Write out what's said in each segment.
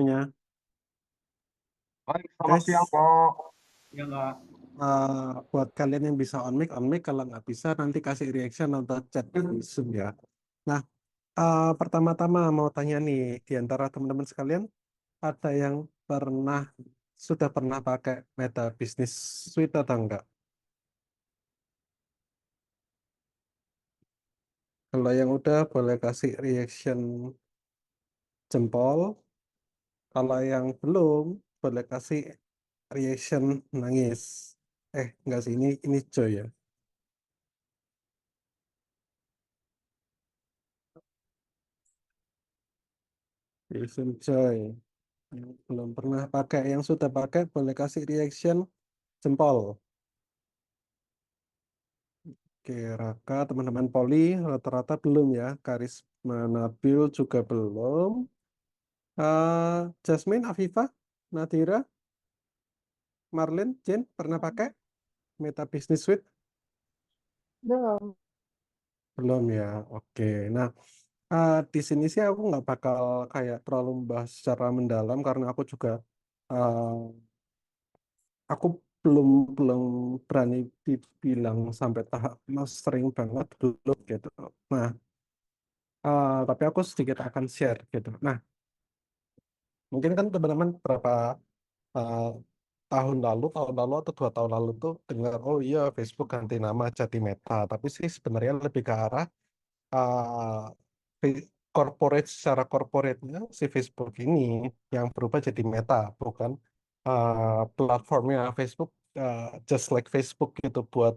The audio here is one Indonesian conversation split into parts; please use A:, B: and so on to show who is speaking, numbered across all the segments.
A: Ya,
B: Baik, selamat siang,
A: guys,
B: Kak. Ya, Kak.
A: buat kalian yang bisa on mic, kalau nggak bisa nanti kasih reaction atau chat di Zoom ya. Nah, pertama-tama mau tanya nih, di antara teman-teman sekalian, ada yang pernah, sudah pernah pakai Meta Business Suite atau enggak? Kalau yang udah boleh kasih reaction jempol, kalau yang belum boleh kasih reaction nangis. Enggak sih, ini Joy ya. Reaction Joy. Yang belum pernah pakai, yang sudah pakai boleh kasih reaction jempol. Oke, Raka, teman-teman Poli rata-rata belum ya. Karisma Nabil juga belum. Jasmine, Afifah, Nadira, Marlin, Jen pernah pakai Meta Business Suite?
C: Belum.
A: Belum ya. Oke. Nah, di sini sih aku nggak bakal kayak terlalu membahas secara mendalam karena aku juga uh, aku belum belum berani dibilang sampai tahap mastering banget dulu gitu. Nah, tapi aku sedikit akan share gitu. Nah, mungkin kan teman-teman berapa uh, tahun lalu atau 2 tahun lalu tuh dengar, oh iya Facebook ganti nama jadi Meta. Tapi sih sebenarnya lebih ke arah corporate, secara corporate-nya si Facebook ini yang berubah jadi Meta, bukan platformnya Facebook, just like Facebook gitu buat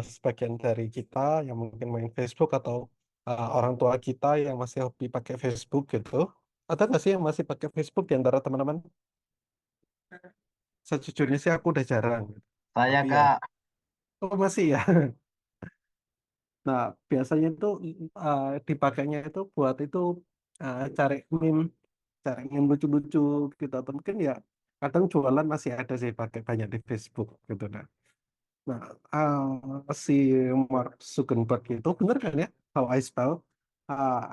A: sebagian dari kita yang mungkin main Facebook atau orang tua kita yang masih hobi pakai Facebook gitu. Ada nggak sih yang masih pakai Facebook di antara teman-teman? Sejujurnya sih aku udah jarang gitu.
B: Saya,
A: Tapi ya,
B: Kak.
A: oh masih ya. Nah, biasanya itu dipakainya itu buat itu cari meme lucu-lucu gitu. Atau mungkin ya kadang jualan masih ada sih pakai banyak di Facebook gitu. Nah, si Mark Zuckerberg itu bener kan ya? How I spell?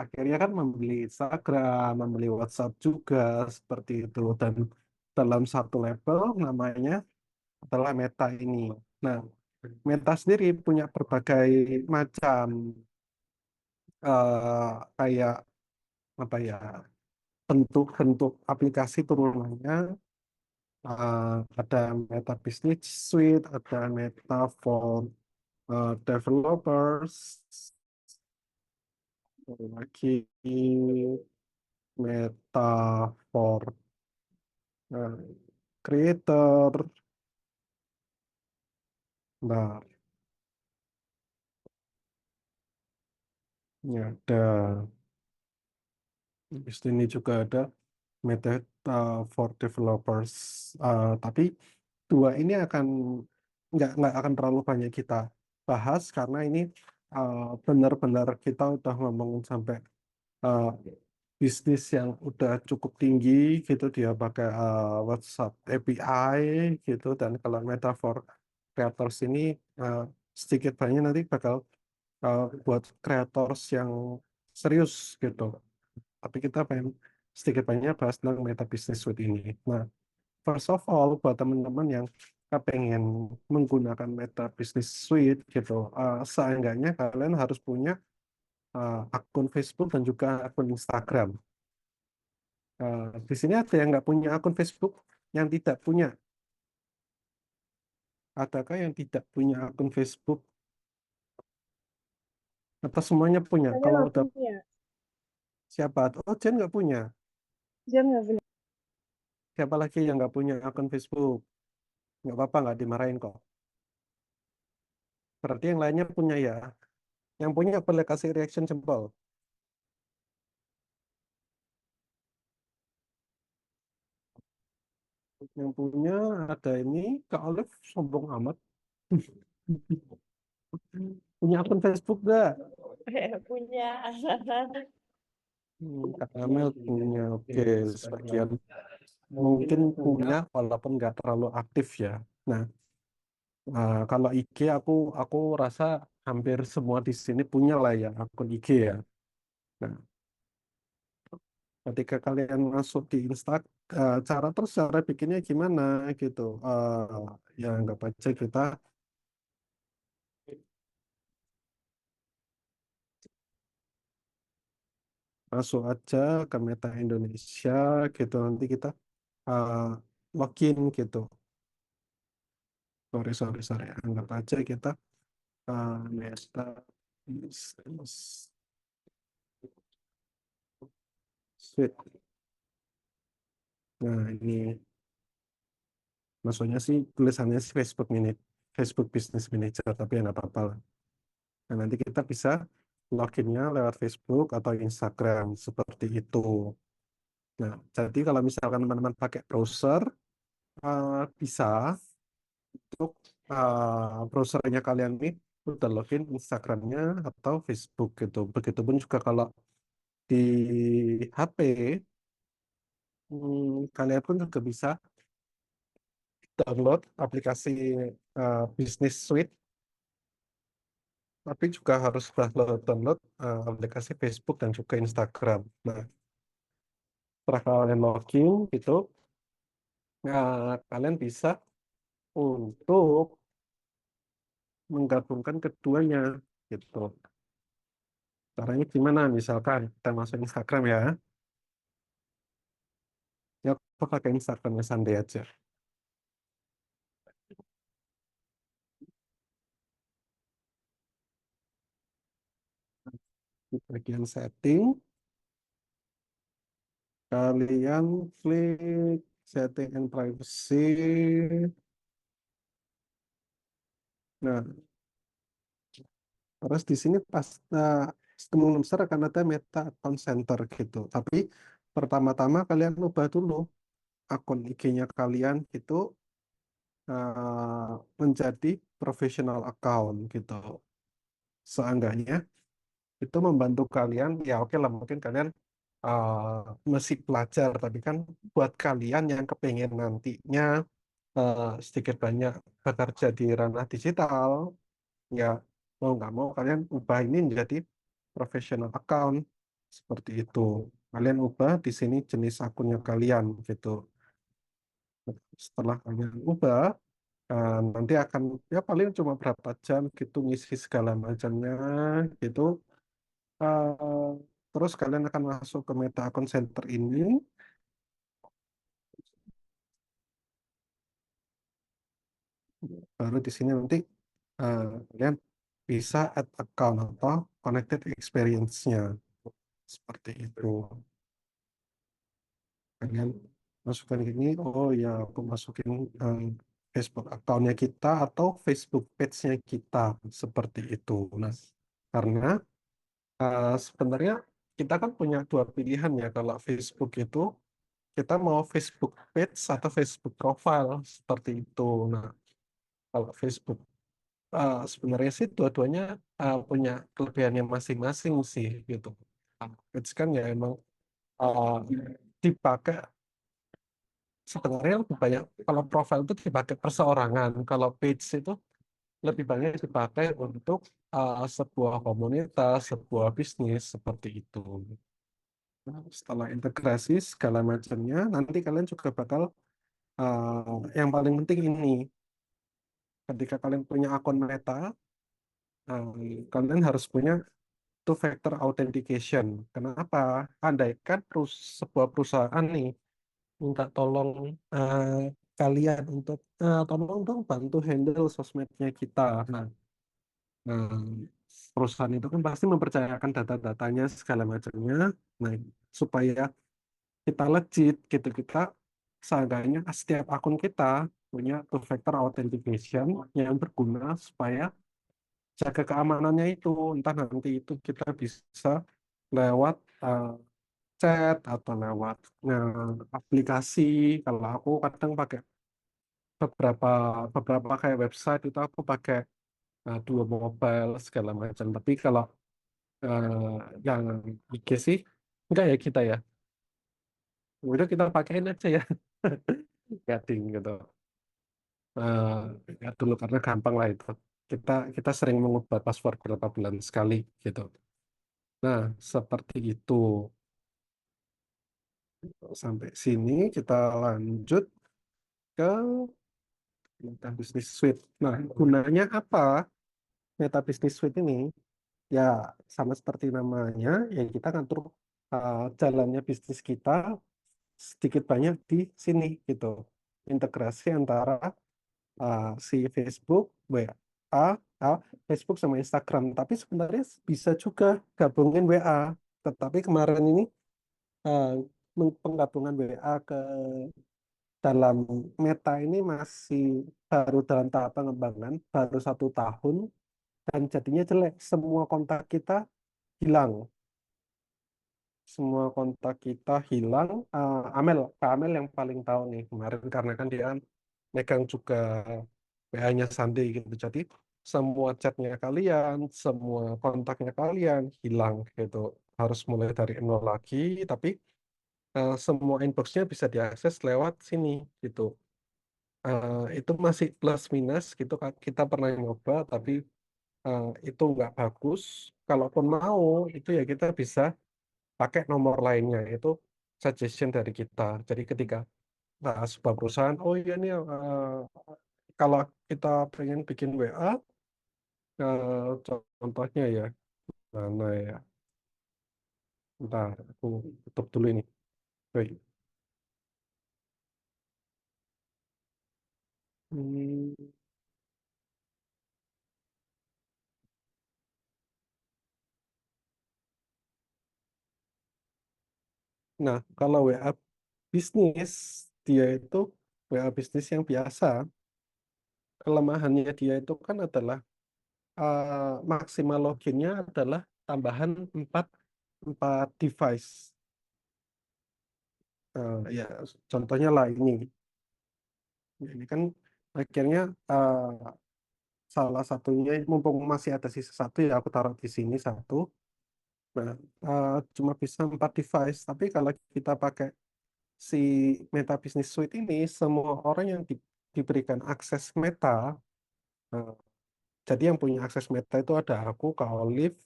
A: Akhirnya kan membeli Instagram, membeli WhatsApp juga seperti itu. Dan dalam satu label namanya adalah Meta ini. Nah, Meta sendiri punya berbagai macam kayak apa ya, bentuk-bentuk aplikasi turunannya. Ada Meta Business Suite, ada Meta for developers, lagi Meta for uh, creator. Nah, ini ada di sini juga ada Meta for developers. Tapi dua ini nggak akan terlalu banyak kita bahas karena ini benar-benar kita udah ngomongin sampai uh, bisnis yang udah cukup tinggi gitu, dia pakai WhatsApp API gitu. Dan kalau metafor creators ini uh, sedikit banyak nanti bakal buat creators yang serius gitu, tapi kita pengen sedikit banyak bahas tentang Meta Business Suite ini. Nah, first of all, buat teman-teman yang pengen menggunakan Meta Business Suite gitu, seenggaknya kalian harus punya akun Facebook dan juga akun Instagram. Di sini ada yang nggak punya akun Facebook, yang tidak punya. Adakah yang tidak punya akun Facebook? Atau semuanya punya?
C: Saya
A: Kalau
C: nggak
A: udah
C: punya.
A: siapa? Oh, Jen nggak punya.
C: Dia nggak punya.
A: Siapa lagi yang nggak punya akun Facebook? Nggak apa-apa, nggak dimarahin kok. Berarti yang lainnya punya ya. Yang punya boleh kasih reaction jempol. Yang punya ada ini, Kak Olive sombong amat. Punya akun Facebook gak?
C: Punya.
A: Kak Amel punya, oke, sebagian mungkin punya walaupun nggak terlalu aktif ya. Nah, kalau IG aku rasa hampir semua di sini punya lah ya akun IG ya. Nah, Ketika kalian masuk di cara terus cara bikinnya gimana gitu. Ya anggap aja kita masuk aja ke Meta Indonesia gitu. Nanti kita uh, login gitu. Sorry. Anggap aja kita Meta Business Suite. Nah, ini maksudnya sih tulisannya sih Facebook Business Manager, tapi ya nggak apa-apa lah. Nah, nanti kita bisa loginnya lewat Facebook atau Instagram seperti itu. Nah, jadi kalau misalkan teman-teman pakai browser, bisa untuk browsernya kalian nih udah login Instagramnya atau Facebook gitu. Begitupun juga kalau di HP, kalian pun juga bisa download aplikasi Business Suite, tapi juga harus download aplikasi Facebook dan juga Instagram. Nah, setelah kalian login gitu, kalian bisa untuk menggabungkan keduanya gitu. Caranya gimana? Misalkan kita masuk Instagram ya, ya aku pakai Instagramnya Sanday aja. Di bagian setting, kalian klik setting and privacy. Nah, terus di sini pas kemungkinan besar akan ada Meta Account Center gitu. Tapi pertama-tama kalian ubah dulu akun IG-nya kalian itu menjadi professional account gitu. Seenggaknya itu membantu kalian, ya oke lah mungkin kalian masih pelajar, tapi kan buat kalian yang kepengen nantinya sedikit banyak bekerja di ranah digital, ya mau nggak mau kalian ubah ini menjadi professional account seperti itu. Kalian ubah di sini jenis akunnya kalian gitu. Setelah kalian ubah, nanti akan ya paling cuma berapa jam gitu ngisi segala macamnya gitu. Eh, Terus kalian akan masuk ke Meta Account Center ini. Baru di sini nanti kalian bisa add account atau connected experience-nya seperti itu. Kalian masukkan ini, oh ya aku masukin Facebook account-nya kita atau Facebook page-nya kita seperti itu. Nah, karena sebenarnya kita kan punya dua pilihan ya kalau Facebook itu kita mau Facebook page atau Facebook profile seperti itu. Nah, kalau Facebook sebenarnya sih dua-duanya punya kelebihannya masing-masing sih gitu. Page kan ya emang uh, dipakai sebenarnya lebih banyak kalau profile itu dipakai perseorangan. Kalau page itu lebih banyak dipakai untuk sebuah komunitas, sebuah bisnis seperti itu. Nah, setelah integrasi segala macamnya, nanti kalian juga bakal yang paling penting ini, ketika kalian punya akun Meta, kalian harus punya two factor authentication. Kenapa? Andaikan sebuah perusahaan nih minta tolong eh, kalian untuk tolong dong bantu handle sosmednya kita. Nah, eh, perusahaan itu kan pasti mempercayakan data-datanya segala macamnya. Nah, supaya kita legit gitu, kita seenggaknya setiap akun kita punya two factor authentication yang berguna supaya jaga keamanannya itu. Entah nanti itu kita bisa lewat chat atau lewat aplikasi. Kalau aku kadang pakai beberapa beberapa kayak website itu aku pakai dua mobile segala macam. Tapi kalau yang IG sih enggak ya kita ya. Udah kita pakein aja ya. Gading gitu. Eh, ya dulu karena gampang lah itu. Kita kita sering mengubah password berapa bulan sekali gitu. Nah, seperti itu. Sampai sini kita lanjut ke Meta Business Suite. Nah, gunanya apa Meta Business Suite ini? Ya, sama seperti namanya, ya kita ngatur jalannya bisnis kita sedikit banyak di sini gitu. Integrasi antara si Facebook, WA, Facebook sama Instagram. Tapi sebenarnya bisa juga gabungin WA. Tetapi kemarin ini uh, penggabungan WA ke dalam Meta ini masih baru dalam tahap pengembangan, baru 1 tahun, dan jadinya jelek. Semua kontak kita hilang. Semua kontak kita hilang. Kak Amel yang paling tahu nih kemarin karena kan dia megang juga WA-nya Sandi gitu. Jadi semua chatnya kalian, semua kontaknya kalian hilang gitu. Harus mulai dari nol lagi, tapi semua inboxnya bisa diakses lewat sini gitu. Itu masih plus minus gitu kan. Kita pernah nyoba, tapi itu nggak bagus. Kalaupun mau, itu ya kita bisa pakai nomor lainnya. Itu suggestion dari kita. Jadi ketika sebuah perusahaan, oh iya nih, kalau kita pengen bikin WA, contohnya ya, mana ya? Bentar, aku tutup dulu ini. Baik. Hmm, Nah, kalau WA bisnis, dia itu WA bisnis yang biasa, kelemahannya dia itu kan adalah maksimal loginnya adalah tambahan 4 4 device. Ya, contohnya lah ini. Ini kan akhirnya salah satunya, mumpung masih ada sisa satu ya aku taruh di sini satu. Nah, cuma bisa 4 device. Tapi kalau kita pakai si Meta Business Suite ini, semua orang yang diberikan akses Meta, eh, jadi yang punya akses Meta itu ada aku, Kak Olive,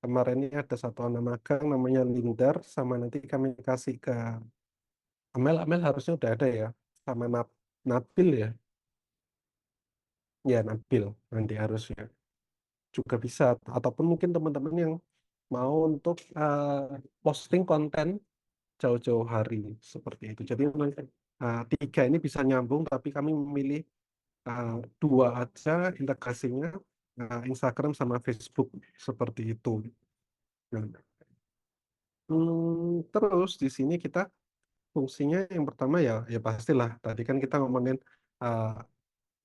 A: kemarin ini ada satu anak magang namanya Lindar, sama nanti kami kasih ke Amel. Amel harusnya udah ada ya, sama Nabil ya, ya Nabil nanti harusnya juga bisa. Ataupun mungkin teman-teman yang mau untuk posting konten jauh-jauh hari seperti itu. Jadi memang tiga ini bisa nyambung, tapi kami memilih uh, dua aja integrasinya, Instagram sama Facebook seperti itu. Nah, terus di sini kita fungsinya yang pertama ya, ya pastilah tadi kan kita ngomongin uh,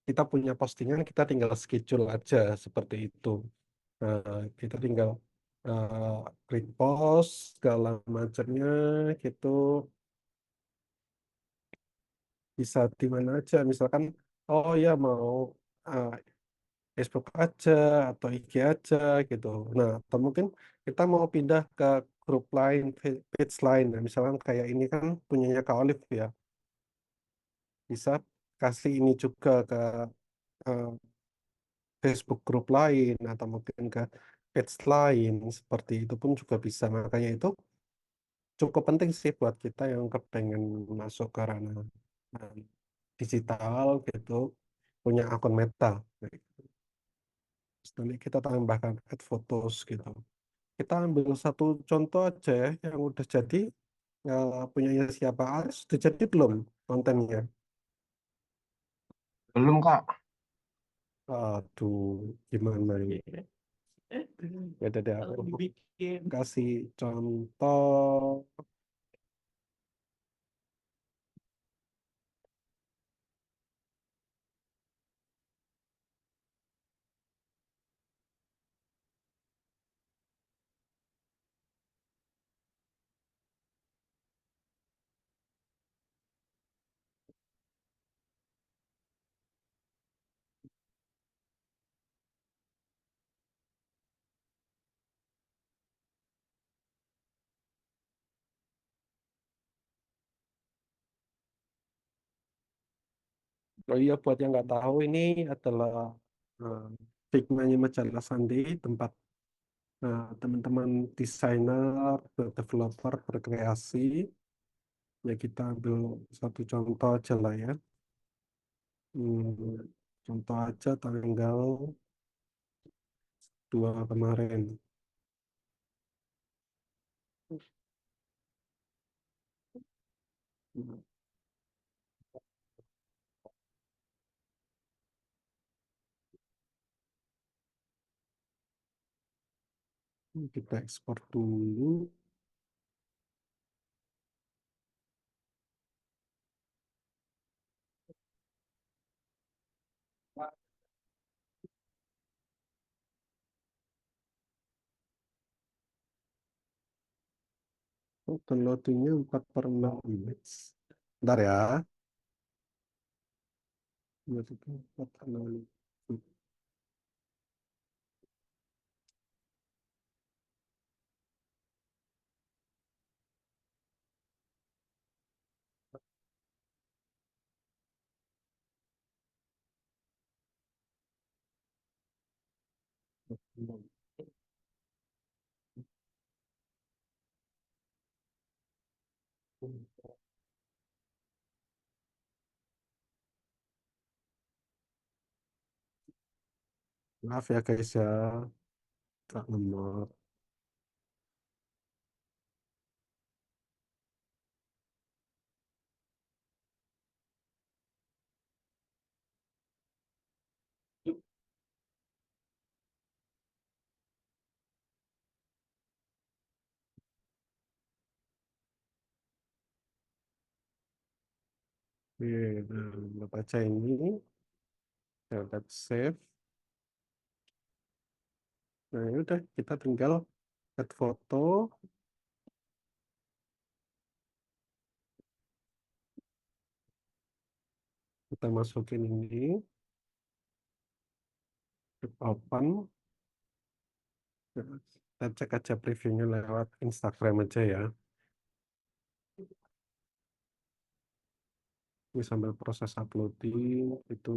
A: kita punya postingan, kita tinggal schedule aja seperti itu. Kita tinggal repost segala macamnya gitu, bisa di mana aja. Misalkan oh ya mau uh, Facebook aja atau IG aja gitu. Nah, atau mungkin kita mau pindah ke grup lain, page lain. Nah, misalkan kayak ini kan punyanya Kak Olive ya, bisa kasih ini juga ke uh, Facebook grup lain atau mungkin ke page lain, seperti itu pun juga bisa. Makanya itu cukup penting sih buat kita yang kepengen masuk ke ranah uh, digital gitu, punya akun Meta. Terus nanti kita tambahkan add photos gitu. Kita ambil satu contoh aja ya, yang udah jadi, punyanya siapa, Aris udah jadi belum kontennya?
B: Belum, Kak.
A: Aduh, gimana ini? Ya udah deh, aku kasih contoh. Oh iya, buat yang nggak tahu, ini adalah uh, Figma-nya Majalah Sandi, tempat teman-teman desainer, developer berkreasi. Ya kita ambil satu contoh aja lah ya. Hmm, contoh aja tanggal 2 kemarin. Kita ekspor dulu. Oh, downloadingnya 4/6 image. Bentar ya. 4/6. Maaf ya guys ya, tak nomor. Oke, nah, baca ini, ya tap save. Nah, ya udah kita tinggal add foto, kita masukin ini, klik open. Kita cek aja previewnya lewat Instagram aja ya. Ini sambil proses uploading itu.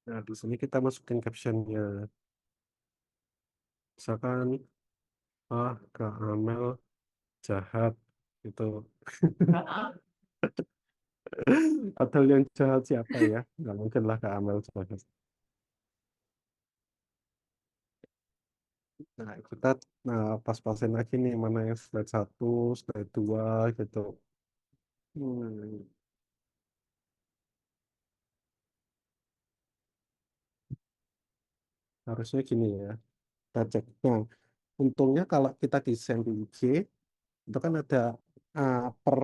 A: Nah, di sini kita masukin captionnya. Misalkan, ah, Kak Amel jahat gitu. Atau yang jahat siapa ya? Nggak mungkin lah Kak Amel jahat. Nah, kita pas-pasin lagi nih mana yang slide 1, slide 2 gitu. Hmm, harusnya gini ya. Kita cek. Nah, untungnya kalau kita desain di IG, itu kan ada per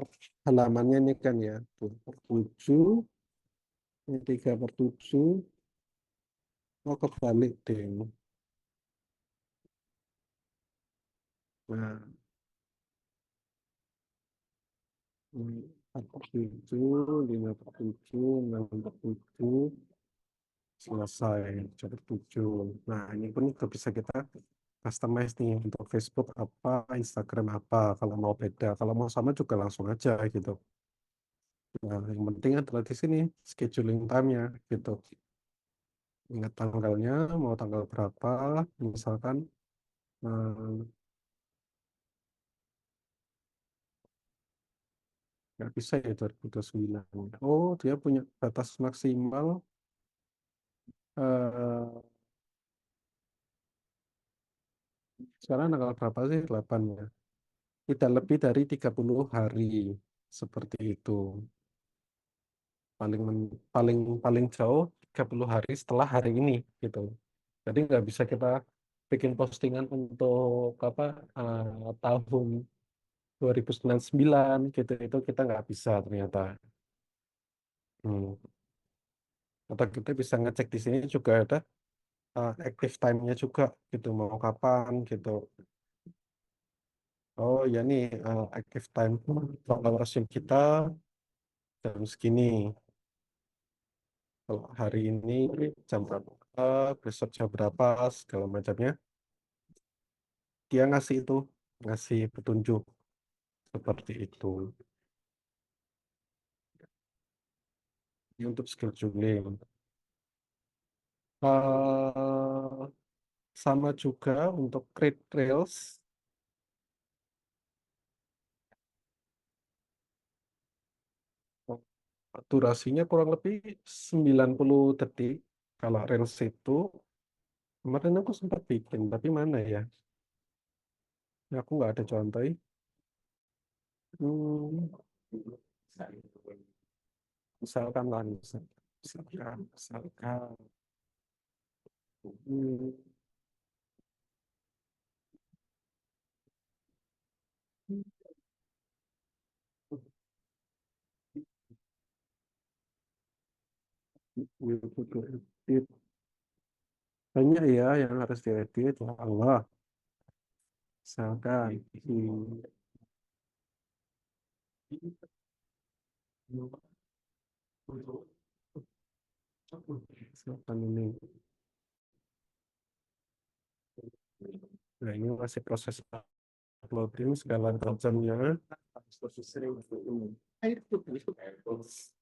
A: halamannya ini kan ya. Tuh, per 7, ini 3/7. Oh, kebalik deh. Nah, ini 4/7, 5/7, 6/7. Selesai chapter 7. Nah, ini pun juga bisa kita customize nih untuk Facebook apa, Instagram apa, kalau mau beda. Kalau mau sama juga langsung aja gitu. Nah, yang penting adalah di sini scheduling time-nya gitu. Ingat tanggalnya, mau tanggal berapa, misalkan eh, nggak bisa ya 2029. Oh, dia punya batas maksimal eh, sekarang tanggal berapa sih? 8 ya. Tidak lebih dari 30 hari seperti itu. paling paling paling jauh 30 hari setelah hari ini gitu. Jadi nggak bisa kita bikin postingan untuk apa tahun 2099 gitu itu kita nggak bisa ternyata. Hmm. Atau kita bisa ngecek di sini juga ada active time-nya juga gitu mau kapan gitu. Oh ya nih active time followership kita jam segini. Kalau hari ini jam berapa, besok jam berapa, segala macamnya. Dia ngasih itu, ngasih petunjuk seperti itu. Ini untuk scheduling. Eh, Sama juga untuk create reels, durasinya kurang lebih 90 detik. Kalau reels itu, kemarin aku sempat bikin, tapi mana ya? Ya, aku nggak ada contoh. Hmm, misalkan lah, misalkan. Hmm, edit. Banyak ya yang harus diedit. Ya Allah, misalkan. Misalkan ini. Nah, ini masih proses uploading segala macamnya.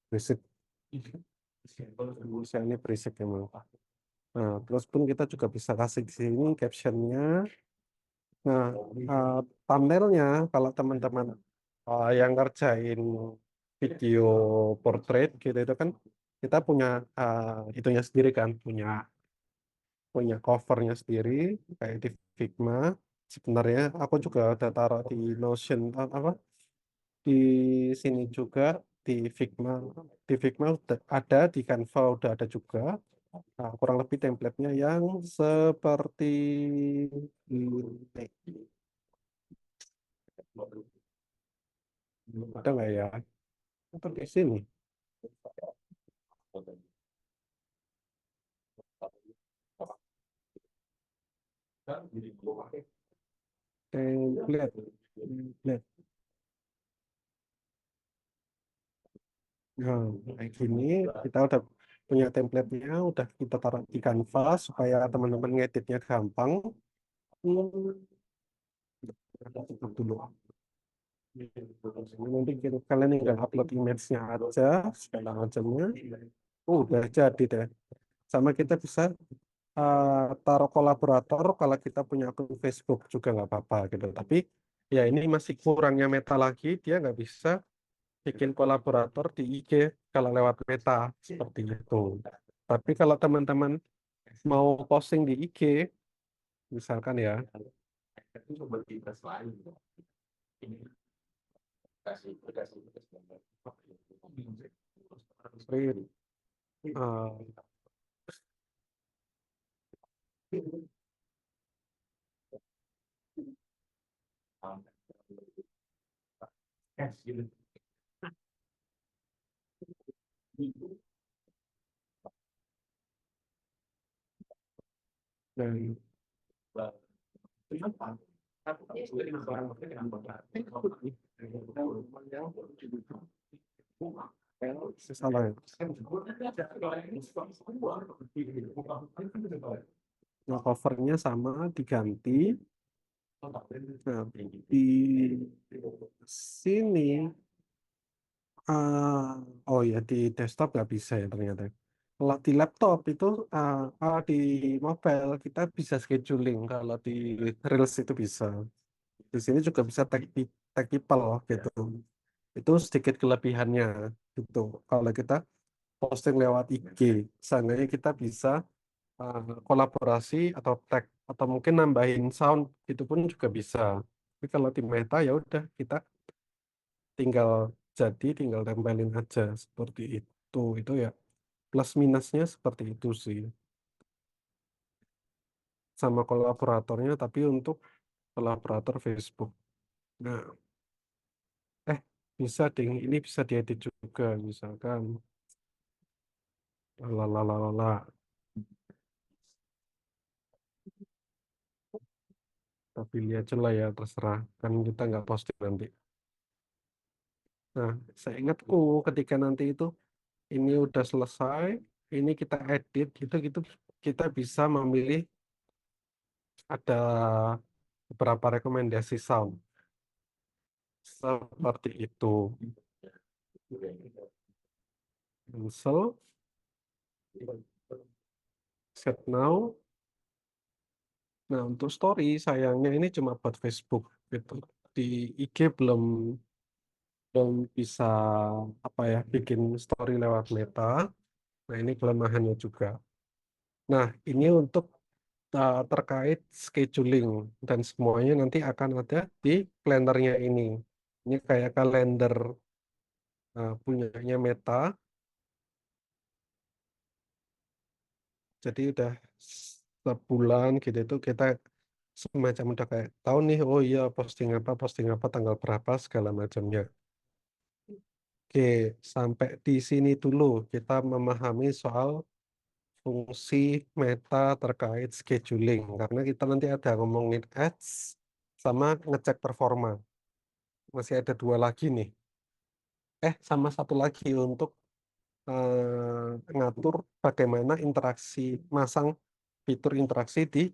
A: Berisik. Bisa ini berisik emang. Nah, terus pun kita juga bisa kasih di sini captionnya. Nah, thumbnailnya kalau teman-teman yang ngerjain video portrait gitu itu kan kita punya itunya sendiri kan, punya punya covernya sendiri kayak di Figma. Sebenarnya aku juga udah taruh di Notion apa di sini juga di Figma. Di Figma udah ada, di Canva udah ada juga. Nah, kurang lebih template-nya yang seperti ini. Ada nggak ya? Atau di sini? Template. Template. Nah, kayak gini kita udah punya template-nya, udah kita taruh di Canva supaya teman-teman ngeditnya gampang. Hmm, tutup dulu. Nanti kalian tinggal upload image-nya aja, segala macamnya. Udah jadi deh. Sama kita bisa taruh kolaborator kalau kita punya akun Facebook juga nggak apa-apa gitu. Tapi ya ini masih kurangnya Meta lagi, dia nggak bisa bikin kolaborator di IG kalau lewat Meta seperti itu. Tapi kalau teman-teman mau posting di IG, misalkan ya, print, dan salah ya. Nah, covernya sama diganti. Nah, di sini, oh ya di desktop nggak bisa ya ternyata. Kalau di laptop itu, di mobile kita bisa scheduling. Kalau di Reels itu bisa. Di sini juga bisa tag people gitu. Itu sedikit kelebihannya gitu. Kalau kita posting lewat IG, seenggaknya kita bisa kolaborasi atau tag atau mungkin nambahin sound itu pun juga bisa. Tapi kalau di Meta ya udah kita tinggal tinggal tempelin aja seperti itu. Itu ya plus minusnya seperti itu sih. Sama kolaboratornya tapi untuk kolaborator Facebook. Nah, bisa ding, ini bisa diedit juga misalkan lalalala. Tapi lihat aja lah ya terserah kan kita nggak posting nanti. Nah, saya ingatku ketika nanti itu ini udah selesai, ini kita edit gitu kita bisa memilih ada beberapa rekomendasi sound seperti itu. cancel, set now. Nah, untuk story sayangnya ini cuma buat Facebook gitu. Di IG belum belum bisa apa ya bikin story lewat Meta. Nah, ini kelemahannya juga. Nah, ini untuk terkait scheduling dan semuanya nanti akan ada di kalendernya ini. Ini kayak kalender punyanya Meta. Jadi udah sebulan gitu itu kita semacam udah kayak tahu nih, oh iya posting apa tanggal berapa segala macamnya. Oke, sampai di sini dulu kita memahami soal fungsi Meta terkait scheduling karena kita nanti ada ngomongin ads sama ngecek performa. Masih ada dua lagi nih. Sama satu lagi untuk ngatur bagaimana interaksi masang fitur interaksi di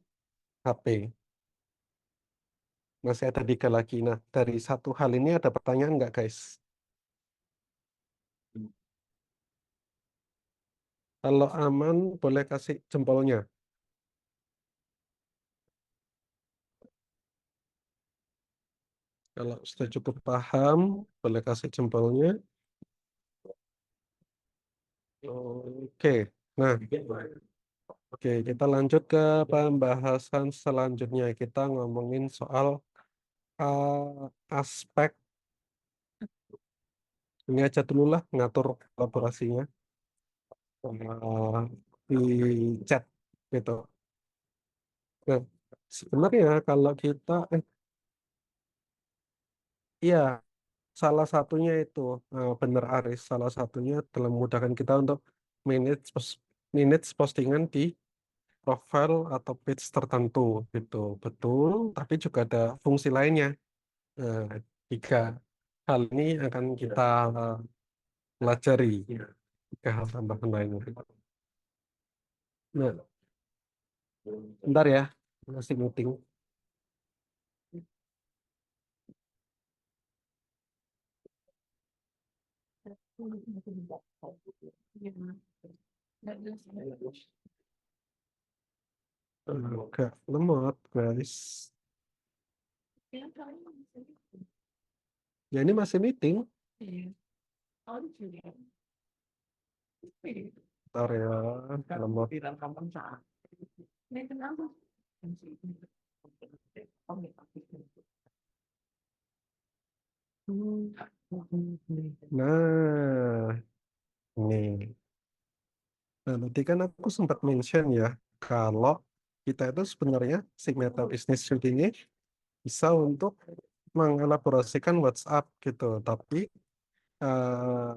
A: HP. Masih ada tiga lagi. Nah, dari satu hal ini ada pertanyaan nggak, guys? Kalau aman, boleh kasih jempolnya. Kalau sudah cukup paham, boleh kasih jempolnya. Oke, nah, oke, kita lanjut ke pembahasan selanjutnya. Kita ngomongin soal aspek ini aja dulu lah, ngatur kolaborasinya di chat gitu. Nah, sebenarnya kalau kita, iya, salah satunya itu benar Aris, salah satunya dalam memudahkan kita untuk manage postingan di profile atau page tertentu gitu. Betul, tapi juga ada fungsi lainnya. Nah, tiga hal ini akan kita eh, pelajari. Tiga hal tambahan lainnya. Nah, bentar ya, masih meeting. Agak lemot, guys. Ya ini masih meeting. Bentar ya, lemot. Nah, nih. Nah, nanti kan aku sempat mention ya, kalau kita itu sebenarnya si Meta Business Suite ini bisa untuk mengelaborasikan WhatsApp gitu, tapi eh,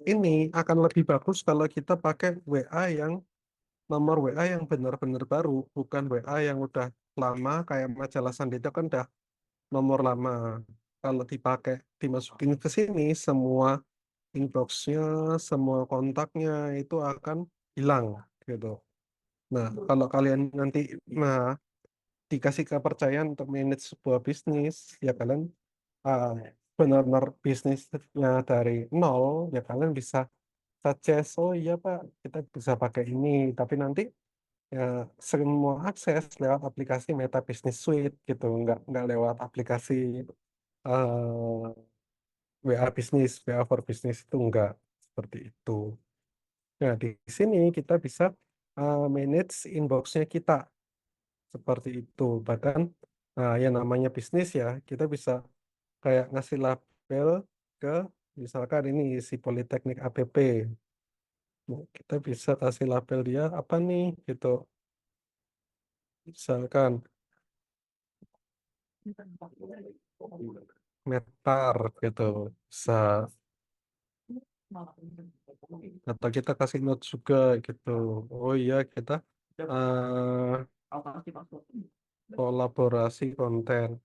A: ini akan lebih bagus kalau kita pakai WA yang nomor WA yang benar-benar baru, bukan WA yang udah lama kayak majalah Sandi itu kan udah nomor lama. Kalau dipakai, dimasukin ke sini, semua inbox-nya, semua kontaknya itu akan hilang gitu. Nah, kalau kalian nanti nah dikasih kepercayaan untuk manage sebuah bisnis, ya kalian ah, benar-benar bisnisnya dari nol, ya kalian bisa suggest, oh iya Pak, kita bisa pakai ini, tapi nanti ya semua akses lewat aplikasi Meta Business Suite gitu, nggak lewat aplikasi WA Business, WA for Business itu enggak seperti itu. Nah, di sini kita bisa manage inbox-nya kita seperti itu. Bahkan yang namanya bisnis ya, kita bisa kayak ngasih label ke misalkan ini si Politeknik APP. Nah, kita bisa kasih label dia apa nih gitu. Misalkan Metar gitu. Bisa atau kita kasih note juga gitu. Oh iya, kita kolaborasi konten.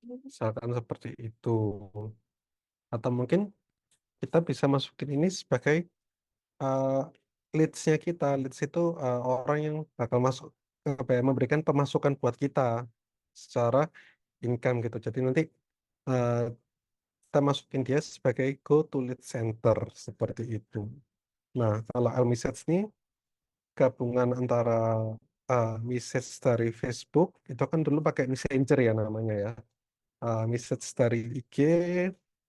A: Misalkan seperti itu. Atau mungkin kita bisa masukin ini sebagai uh, leads-nya kita. Leads itu orang yang bakal masuk apa ya, memberikan pemasukan buat kita secara income gitu. Jadi nanti uh, kita masukin dia sebagai go to lead center seperti itu. Nah, kalau iMessage ini gabungan antara message dari Facebook, itu kan dulu pakai Messenger ya namanya ya. Message dari IG,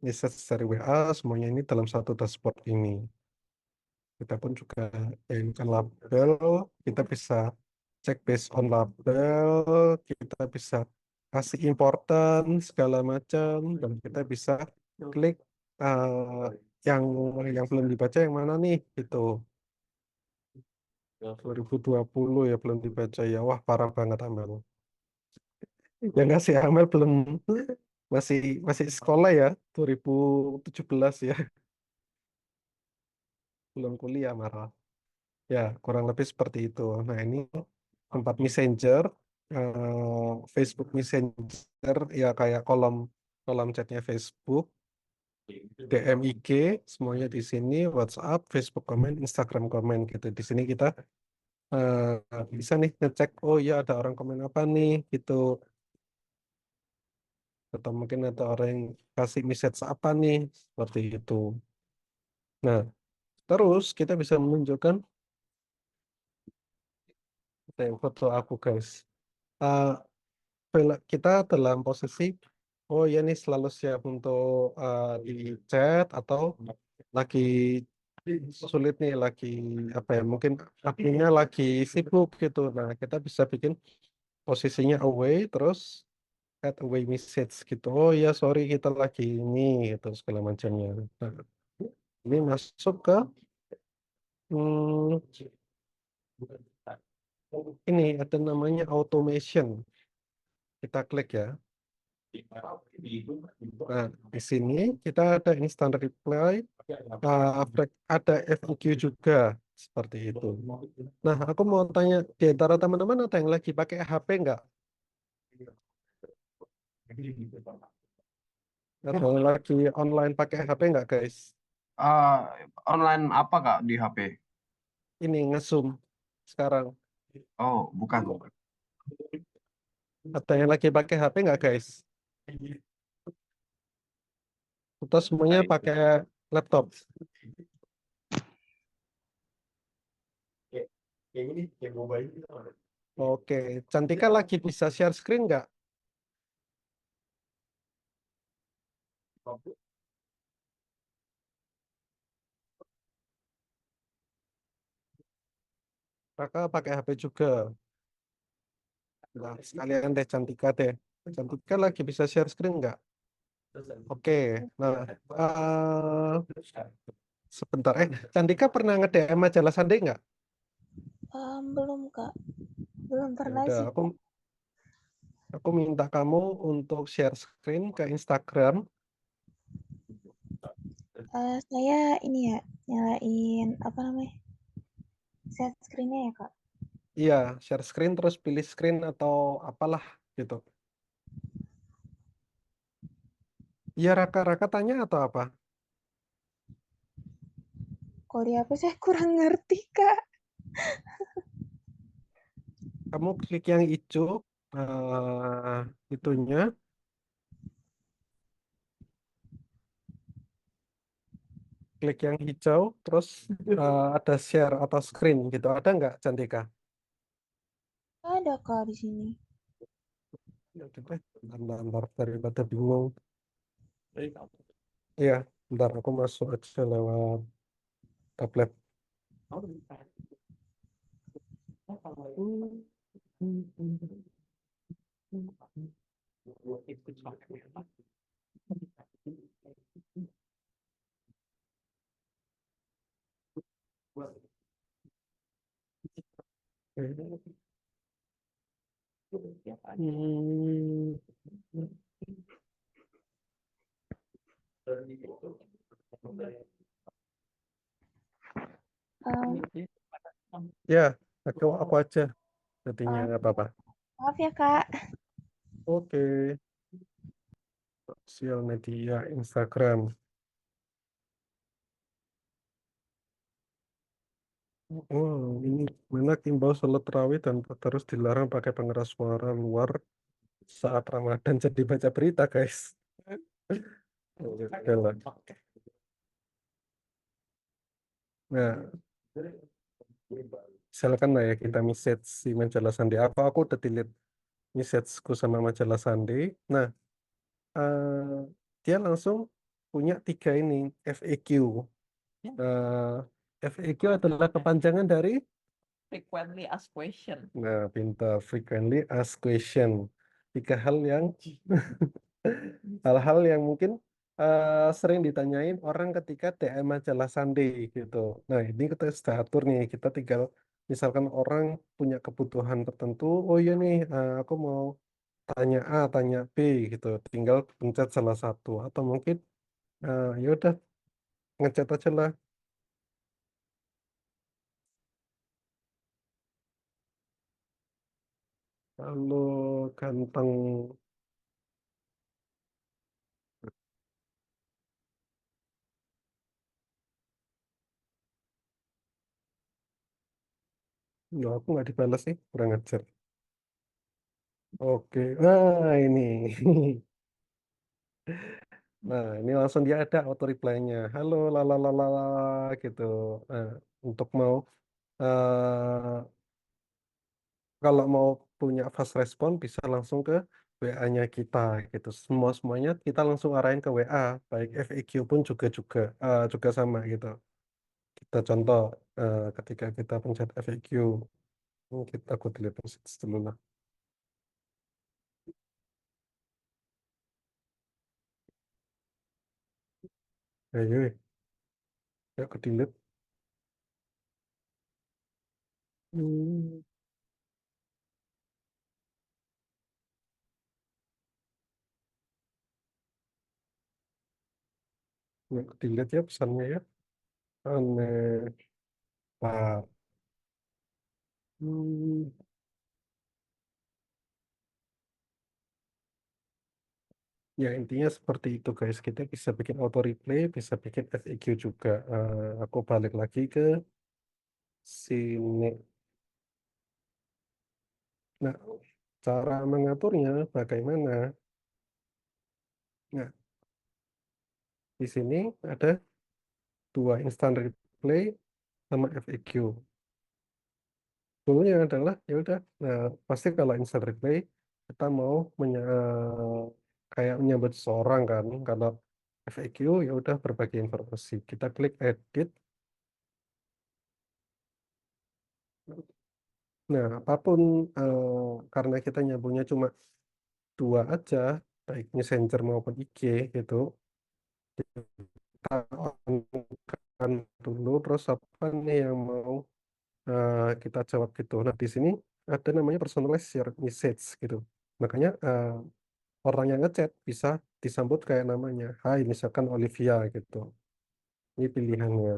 A: message dari WA, semuanya ini dalam satu dashboard ini. Kita pun juga kan label, kita bisa cek based on label, kita bisa kasih important segala macam, dan kita bisa klik yang belum dibaca yang mana nih gitu. 2020 ya belum dibaca ya, wah parah banget Amel. Yang ngasih Amel belum masih masih sekolah ya, 2017 ya, belum kuliah marah. Ya, kurang lebih seperti itu. Nah, ini tempat Messenger, Facebook Messenger, ya kayak kolom kolom chatnya Facebook, DM IG, semuanya di sini, WhatsApp, Facebook komen, Instagram komen gitu. Di sini kita bisa nih ngecek, oh ya ada orang komen apa nih gitu, atau mungkin ada orang yang kasih message apa nih, seperti itu. Nah, terus kita bisa menunjukkan foto aku guys. Eh, kita dalam posisi oh ya nih selalu siap untuk di chat atau lagi sulit nih lagi apa ya mungkin adminnya lagi sibuk gitu. Nah, kita bisa bikin posisinya away terus add away message gitu. Oh ya sorry kita lagi ini gitu segala macamnya. Nah, ini masuk ke hmm, ini ada namanya automation. Kita klik ya. Nah, di sini kita ada instant reply, ada FAQ juga seperti itu. Nah, aku mau tanya di antara teman-teman ada yang lagi pakai HP nggak? Ada yang lagi online pakai HP nggak, guys?
B: Eh, online apa Kak di HP?
A: Ini nge-zoom sekarang.
B: Oh, bukan.
A: Ada yang lagi pakai HP nggak, guys? Kita semuanya pakai laptop. Oke, Cantika lagi bisa share screen nggak? Kakak pakai HP juga. Nah, sekalian deh Cantika deh. Cantika lagi bisa share screen nggak? Oke, nah sebentar. Cantika pernah nge-DM majalah Sunday nggak?
C: Belum, Kak. Belum
A: Ya
C: pernah
A: udah,
C: sih.
A: aku minta kamu untuk share screen ke Instagram.
C: Saya ini ya, nyalain apa namanya? Set screen-nya ya, Kak.
A: Iya, share screen terus pilih screen atau apalah gitu. Iya, Raka tanya atau apa?
C: Kalau di HP saya kurang ngerti, Kak.
A: Kamu klik yang hijau, itunya, klik yang hijau, terus ada share atau screen gitu. Ada nggak, Cantika?
C: Nggak ada, Kak, di sini.
A: Ya udah deh, bentar, daripada bingung. Iya, bentar aku masuk aja lewat tablet. Hmm.
C: Em,
A: Ya, aku aja. Jadinya
C: em,
A: nggak apa-apa.
C: maaf ya, Kak.
A: Oke, sosial media Instagram. Oh, ini mana imbau sholat tarawih dan terus dilarang pakai pengeras suara luar saat Ramadan jadi baca berita, guys. Oke lah. Nah, misalkan lah ya kita message si majalah Sunday. Aku udah delete messageku sama majalah Sunday. Nah, eh, dia langsung punya 3 ini FAQ. FAQ adalah kepanjangan dari
D: Frequently asked question.
A: pintar frequently asked question. 3 hal yang hal-hal yang mungkin sering ditanyain orang ketika DM majalah Sunday gitu. Nah, ini kita sudah atur nih, kita tinggal misalkan orang punya kebutuhan tertentu, oh iya nih, aku mau tanya A, tanya B gitu, tinggal pencet salah satu atau mungkin ya udah ngechat aja lah. Halo, ganteng. Loh, aku nggak dibalas sih, kurang ajar. Oke, nah ini. Nah, ini langsung dia ada auto reply-nya. Halo, lalalala gitu. Nah, untuk mau kalau mau punya fast respon bisa langsung ke WA-nya kita gitu. Semuanya kita langsung arahin ke WA, baik FAQ pun juga sama gitu. Kita contoh ketika kita pencet FAQ, aku delete message dulu lah. Ayo, ya ke delete. Hmm, ya ke delete ya pesannya ya. Aneh. Pak. Hmm, ya intinya seperti itu guys. Kita bisa bikin auto replay, bisa bikin FAQ juga. Aku balik lagi ke sini. Nah, cara mengaturnya bagaimana? Nah, di sini ada 2 instant replay sama FAQ. Dulunya adalah ya udah, nah pasti kalau instant replay kita mau kayak menyambut seseorang kan. Kalau FAQ ya udah berbagi informasi. Kita klik edit. Nah, apapun karena kita nyambungnya cuma 2 aja, baik Messenger maupun IG gitu, kita on dulu terus apa nih yang mau kita jawab gitu. Nah, di sini ada namanya personalized share message gitu. Makanya orang yang ngechat bisa disambut kayak namanya, Hai, misalkan Olivia gitu. Ini pilihannya.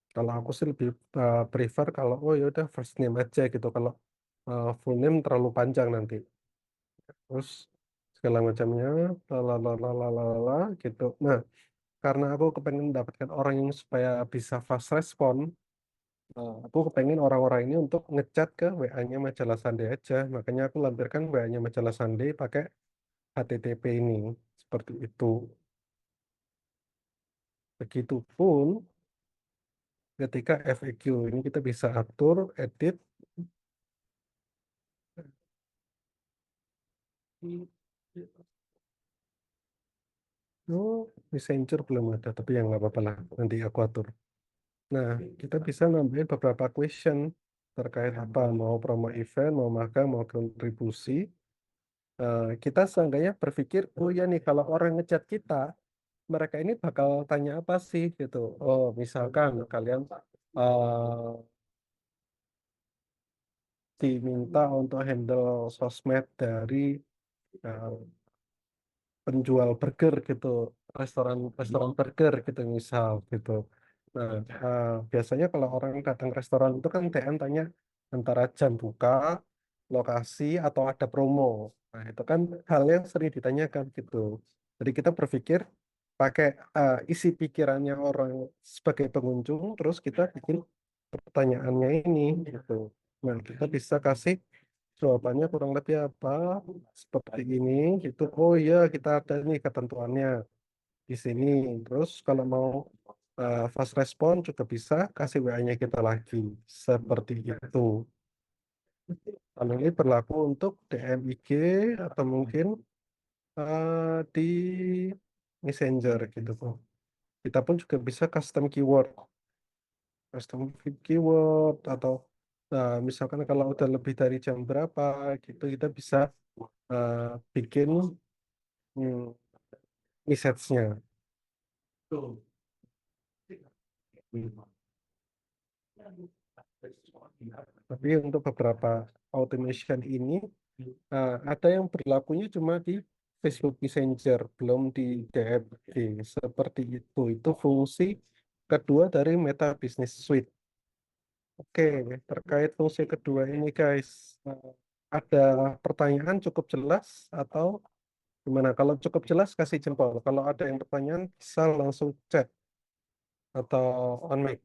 A: Kalau aku sih lebih prefer kalau oh ya udah first name aja gitu. Kalau full name terlalu panjang nanti. Terus segala macamnya, lalalala gitu. Nah, karena aku kepengen mendapatkan orang yang supaya bisa fast respon, aku kepengen orang-orang ini untuk ngechat ke WA-nya Majalah Sunday aja. Makanya aku lampirkan WA-nya Majalah Sunday pakai HTTP ini. Seperti itu. Begitupun ketika FAQ ini kita bisa atur, edit. Oh, Messenger belum ada, tapi yang nggak apa-apa lah. Nanti aku atur. Nah, kita bisa nambahin beberapa question terkait apa, mau promo event, mau magang, mau kontribusi. Kita seenggaknya berpikir, oh ya nih, kalau orang ngechat kita, mereka ini bakal tanya apa sih gitu. Oh, misalkan kalian eh, diminta untuk handle sosmed dari eh, penjual burger gitu, restoran burger gitu misal gitu. Nah, biasanya kalau orang datang ke restoran itu kan TM tanya antara jam buka, lokasi atau ada promo. Nah, itu kan hal yang sering ditanyakan gitu. Jadi kita berpikir pakai isi pikirannya orang sebagai pengunjung, terus kita bikin pertanyaannya ini gitu. Nah, kita bisa kasih Jawabannya kurang lebih apa? Seperti ini gitu. Oh iya, kita ada nih ketentuannya di sini. Terus kalau mau fast respon juga bisa kasih WA-nya kita lagi. Seperti itu. Kalau ini berlaku untuk DM IG atau mungkin di Messenger gitu tuh. Kita pun juga bisa custom keyword atau misalkan kalau udah lebih dari jam berapa gitu kita bisa eh, bikin hmm, message-nya. Tapi untuk beberapa automation ini ada yang berlakunya cuma di Facebook Messenger, belum di DMG. Seperti itu. Itu fungsi kedua dari Meta Business Suite. Oke, terkait fungsi kedua ini guys, ada pertanyaan cukup jelas atau gimana? Kalau cukup jelas kasih jempol. Kalau ada yang pertanyaan bisa langsung chat atau on mic.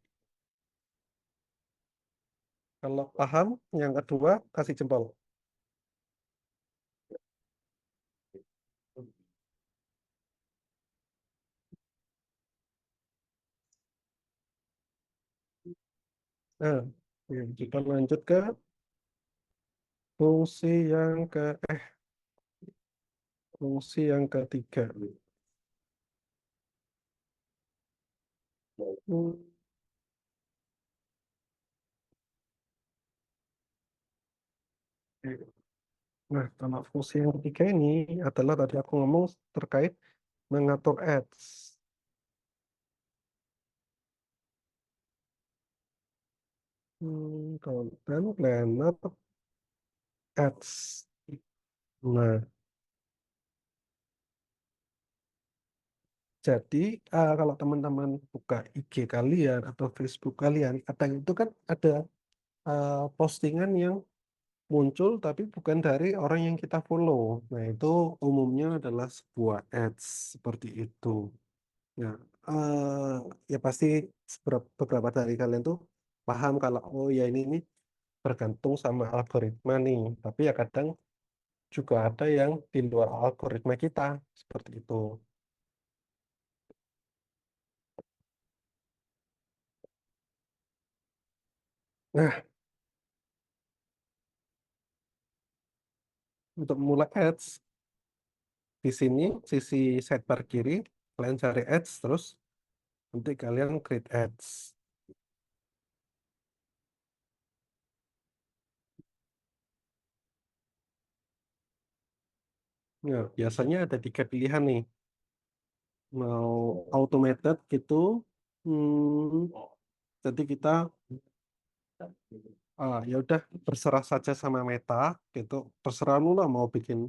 A: Kalau paham, yang kedua kasih jempol. Nah, ya, kita lanjut ke fungsi yang ke fungsi yang ketiga. Hmm, Nah, kalau fungsi yang ketiga ini adalah tadi aku ngomong terkait mengatur ads. Content planner ads. Nah, jadi kalau teman-teman buka IG kalian atau Facebook kalian, kadang itu kan ada postingan yang muncul tapi bukan dari orang yang kita follow. Nah, itu umumnya adalah sebuah ads seperti itu. Nah, ya pasti beberapa dari kalian tuh paham kalau oh ya ini bergantung sama algoritma nih. Tapi ya kadang juga ada yang di luar algoritma kita seperti itu. Nah, untuk mulai ads di sini sisi sidebar kiri kalian cari ads terus nanti kalian create ads. Nah, biasanya ada tiga pilihan nih. Mau automated gitu, hmm, jadi kita ya udah berserah saja sama Meta gitu. Terserah lu lah mau bikin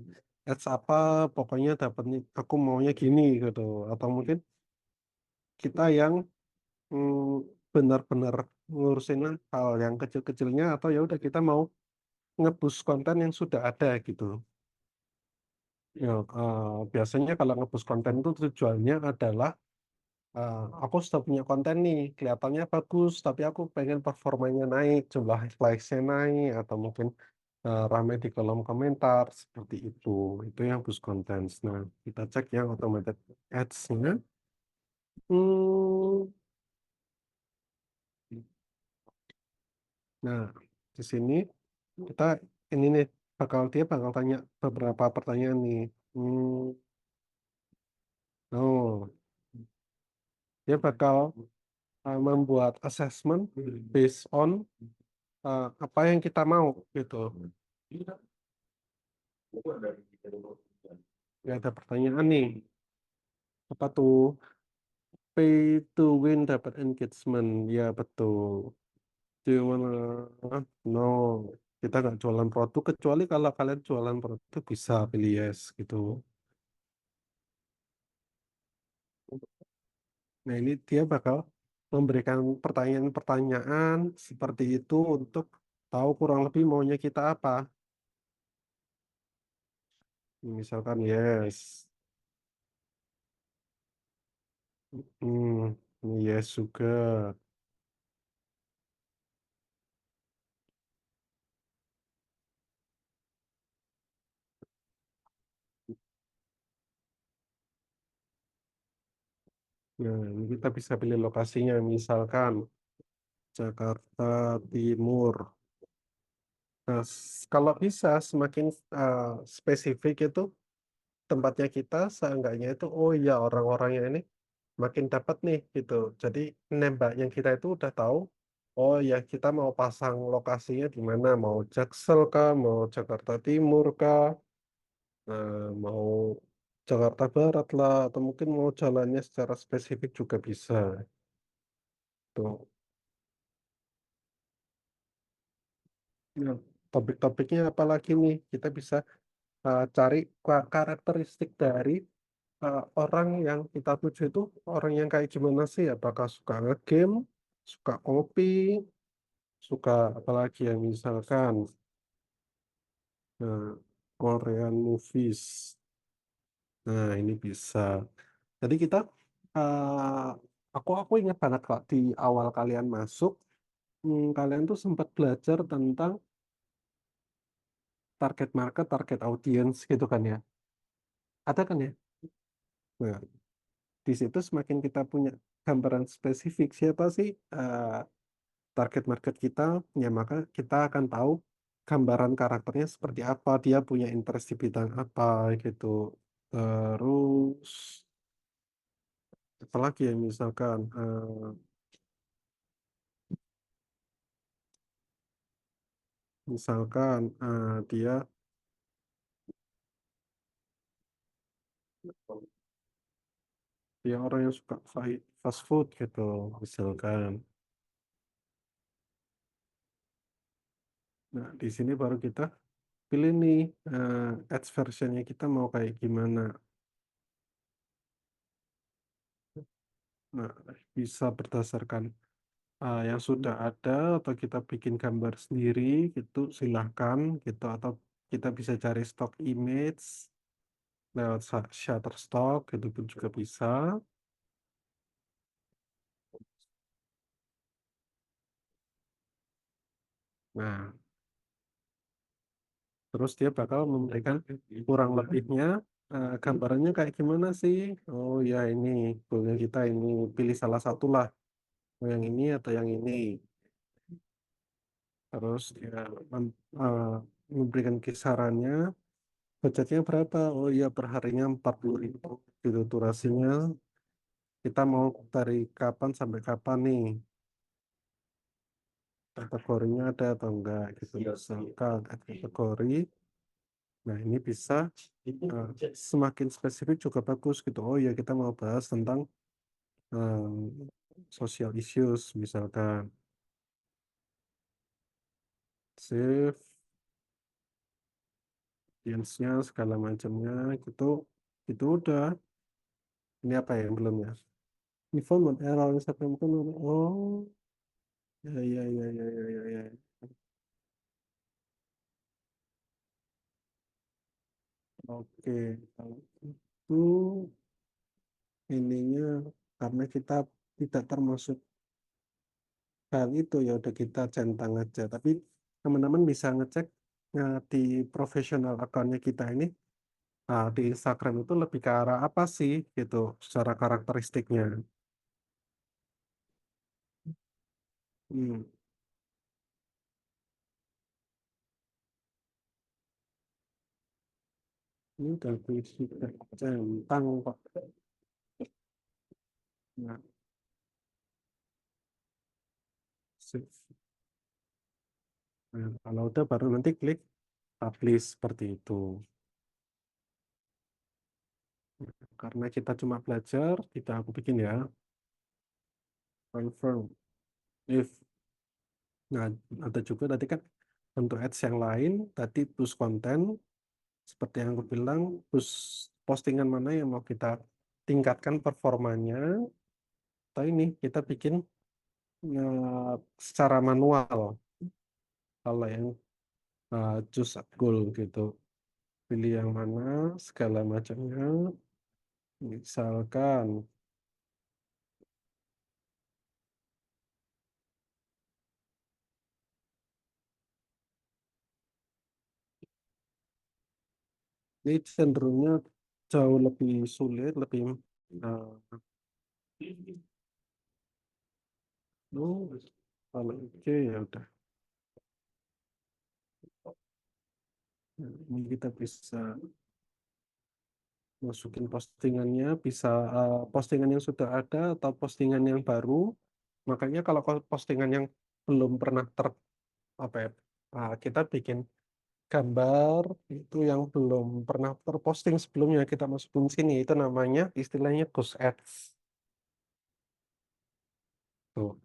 A: ads apa, pokoknya dapatnya aku maunya gini gitu. Atau mungkin kita yang benar-benar ngurusin hal yang kecil-kecilnya atau ya udah kita mau ngebus konten yang sudah ada gitu. Ya, biasanya kalau ngebus konten itu tujuannya adalah aku sudah punya konten nih, kelihatannya bagus, tapi aku pengen performanya naik, jumlah likes-nya naik, atau mungkin ramai di kolom komentar, seperti itu. Itu yang boost konten. Nah, kita cek yang automated ads-nya. Hmm, nah, di sini kita ini nih, dia bakal tanya beberapa pertanyaan nih. Oh, dia bakal membuat assessment based on apa yang kita mau gitu. Ya, ada pertanyaan nih. Apa tuh? Pay to win dapat engagement. Ya, betul. Do you wanna- No, kita nggak jualan produk kecuali kalau kalian jualan produk bisa pilih yes gitu. Nah, ini dia bakal memberikan pertanyaan-pertanyaan seperti itu untuk tahu kurang lebih maunya kita apa. Misalkan yes. Hmm, yes juga. Nah, ini kita bisa pilih lokasinya, misalkan Jakarta Timur. Nah, kalau bisa semakin spesifik itu tempatnya kita, seenggaknya itu, oh iya orang-orangnya ini makin dapat nih gitu. Jadi nembaknya kita itu udah tahu, oh ya kita mau pasang lokasinya di mana, mau Jaksel kah, mau Jakarta Timur kah, mau Jakarta Barat lah, atau mungkin mau jalannya secara spesifik juga bisa. Tuh. Nah, topik-topiknya apalagi nih? Kita bisa cari karakteristik dari orang yang kita tuju itu orang yang kayak gimana sih? Apakah suka nge-game, suka kopi, suka apalagi ya misalkan nah, Korean movies. Nah, ini bisa. Jadi kita eh, aku ingat banget kok di awal kalian masuk, kalian tuh sempat belajar tentang target market, target audience gitu kan ya. Ada kan ya? Nah, di situ semakin kita punya gambaran spesifik siapa sih target market kita, ya maka kita akan tahu gambaran karakternya seperti apa, dia punya interest di bidang apa gitu. Terus apalagi ya misalkan dia orang yang suka fast food gitu misalkan. Nah, di sini baru kita pilih nih ads versionnya kita mau kayak gimana. Nah, bisa berdasarkan yang sudah ada atau kita bikin gambar sendiri gitu silahkan gitu, atau kita bisa cari stock image lewat Shutterstock itu pun juga bisa. Nah, terus dia bakal memberikan kurang lebihnya gambarannya kayak gimana sih. Oh ya, ini goalnya kita ini, pilih salah satu lah, mau yang ini atau yang ini. Terus dia eh, memberikan kisarannya, budgetnya berapa, oh iya per harinya 40.000 gitu durasinya, kita mau dari kapan sampai kapan nih, kategorinya ada atau enggak gitu. Misalkan kategori, nah ini bisa semakin spesifik juga bagus gitu. Oh ya kita mau bahas tentang social issues misalkan, save audience-nya segala macamnya gitu. Itu udah. Ini apa ya yang belum ya? Ini phone error Instagram kan. Oh ya ya ya ya ya ya, ya. Oke, kalau itu ininya karena kita tidak termasuk hal itu, ya udah kita centang aja. Tapi teman-teman bisa ngecek di profesional account-nya kita ini, di Instagram itu lebih ke arah apa sih gitu secara karakteristiknya. Hmm, ini udah sudah centang kok. Nah, save. Nah, kalau udah baru nanti klik publish seperti itu. Karena kita cuma belajar, kita aku bikin ya, confirm if. Nah, ada juga tadi kan untuk ads yang lain, tadi push konten, seperti yang aku bilang, push postingan mana yang mau kita tingkatkan performanya, atau ini kita bikin secara manual, kalau yang choose a goal gitu, pilih yang mana, segala macamnya, misalkan, ini cenderungnya jauh lebih sulit, lebih Oh, kalau IG ya udah. Nah, ini kita bisa masukin postingannya, bisa postingan yang sudah ada atau postingan yang baru. Makanya kalau postingan yang belum pernah apa ya, kita bikin gambar itu yang belum pernah terposting sebelumnya kita masukin sini, itu namanya istilahnya ghost ads tuh,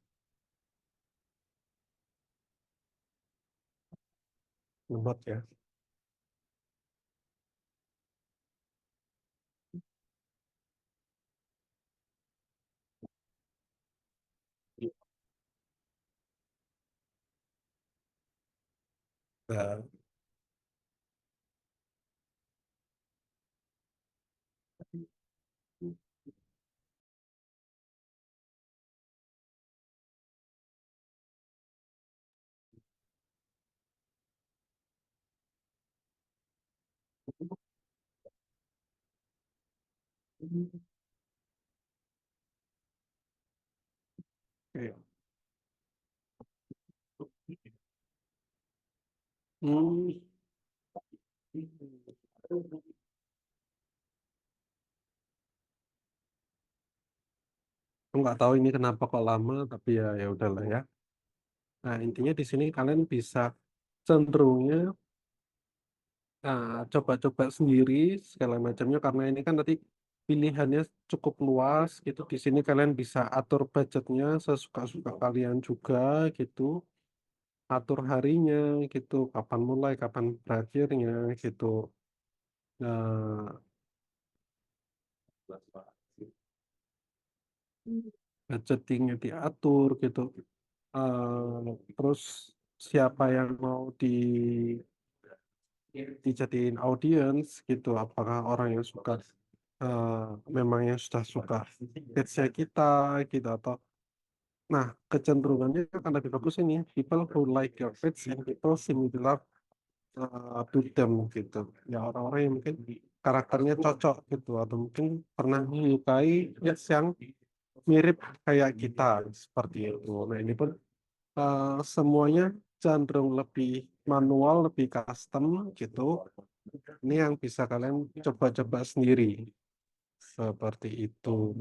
A: ngebot ya. Nah, oke. Hmm. Aku nggak tahu ini kenapa kok lama, tapi ya ya udahlah ya. Nah, intinya di sini kalian bisa cenderungnya coba-coba sendiri segala macamnya, karena ini kan tadi pilihannya cukup luas gitu. Di sini kalian bisa atur budgetnya sesuka-suka kalian juga gitu, atur harinya gitu, kapan mulai, kapan berakhirnya gitu. Nah, budgetingnya diatur gitu. Terus siapa yang mau dijadiin audience gitu, apakah orang yang suka eh, memang yang sudah suka hitsnya kita gitu, atau nah kecenderungannya akan lebih bagus ini people who like your page and people similar to them gitu, ya orang-orang yang mungkin karakternya cocok gitu, atau mungkin pernah menyukai hits yang mirip kayak kita seperti itu. Nah ini pun semuanya cenderung lebih manual, lebih custom gitu. Ini yang bisa kalian coba-coba sendiri seperti itu.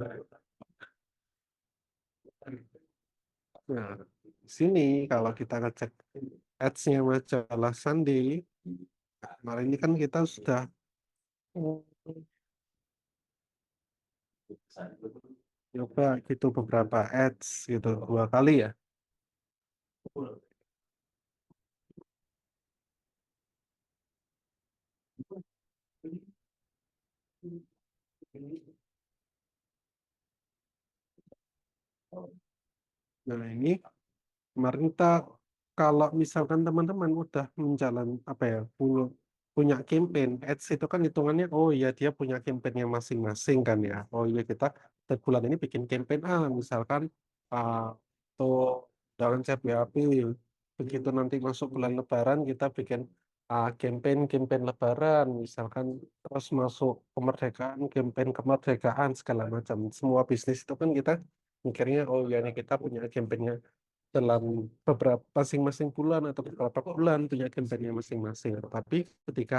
A: Nah, di sini kalau kita ngecek ads-nya majalah Sunday, kemarin ini kan kita sudah coba gitu beberapa ads gitu 2 kali ya. Nah ini kemarin kita, kalau misalkan teman-teman udah menjalan apa ya, punya punya campaign ads itu kan hitungannya, oh ya dia punya campaignnya masing-masing kan ya. Oh iya kita bulan ini bikin campaign misalkan uh, tuh dalam CPAP, begitu nanti masuk bulan Lebaran kita bikin campaign Lebaran misalkan, terus masuk kemerdekaan campaign kemerdekaan segala macam. Semua bisnis itu kan kita mikirnya, oh ya nih kita punya campaignnya dalam beberapa masing-masing bulan atau beberapa bulan punya kampanye masing-masing. Tapi ketika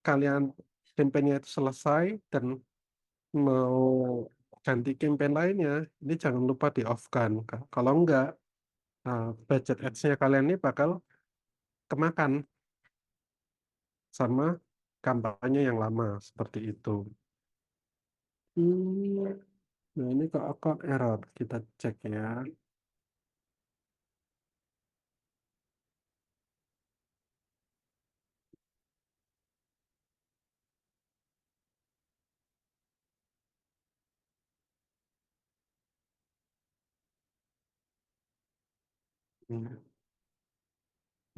A: kalian kampanye itu selesai dan mau ganti campaign lainnya, ini jangan lupa di off kan. Kalau enggak, budget ads-nya kalian ini bakal kemakan sama kampanye yang lama seperti itu. Hmm, Nah ini kok error, kita cek ya. Hmm.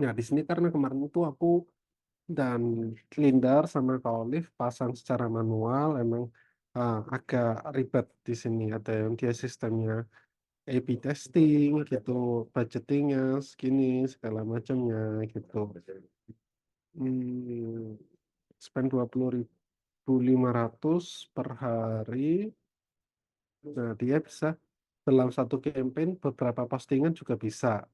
A: Nah di sini karena kemarin itu aku dan Lindar sama Kak Olive pasang secara manual, emang agak ribet di sini. Ada yang dia sistemnya A/B testing gitu, budgetingnya segini segala macamnya gitu. Hmm, spend 20.500 per hari, Nah, dia bisa dalam satu campaign beberapa postingan juga bisa.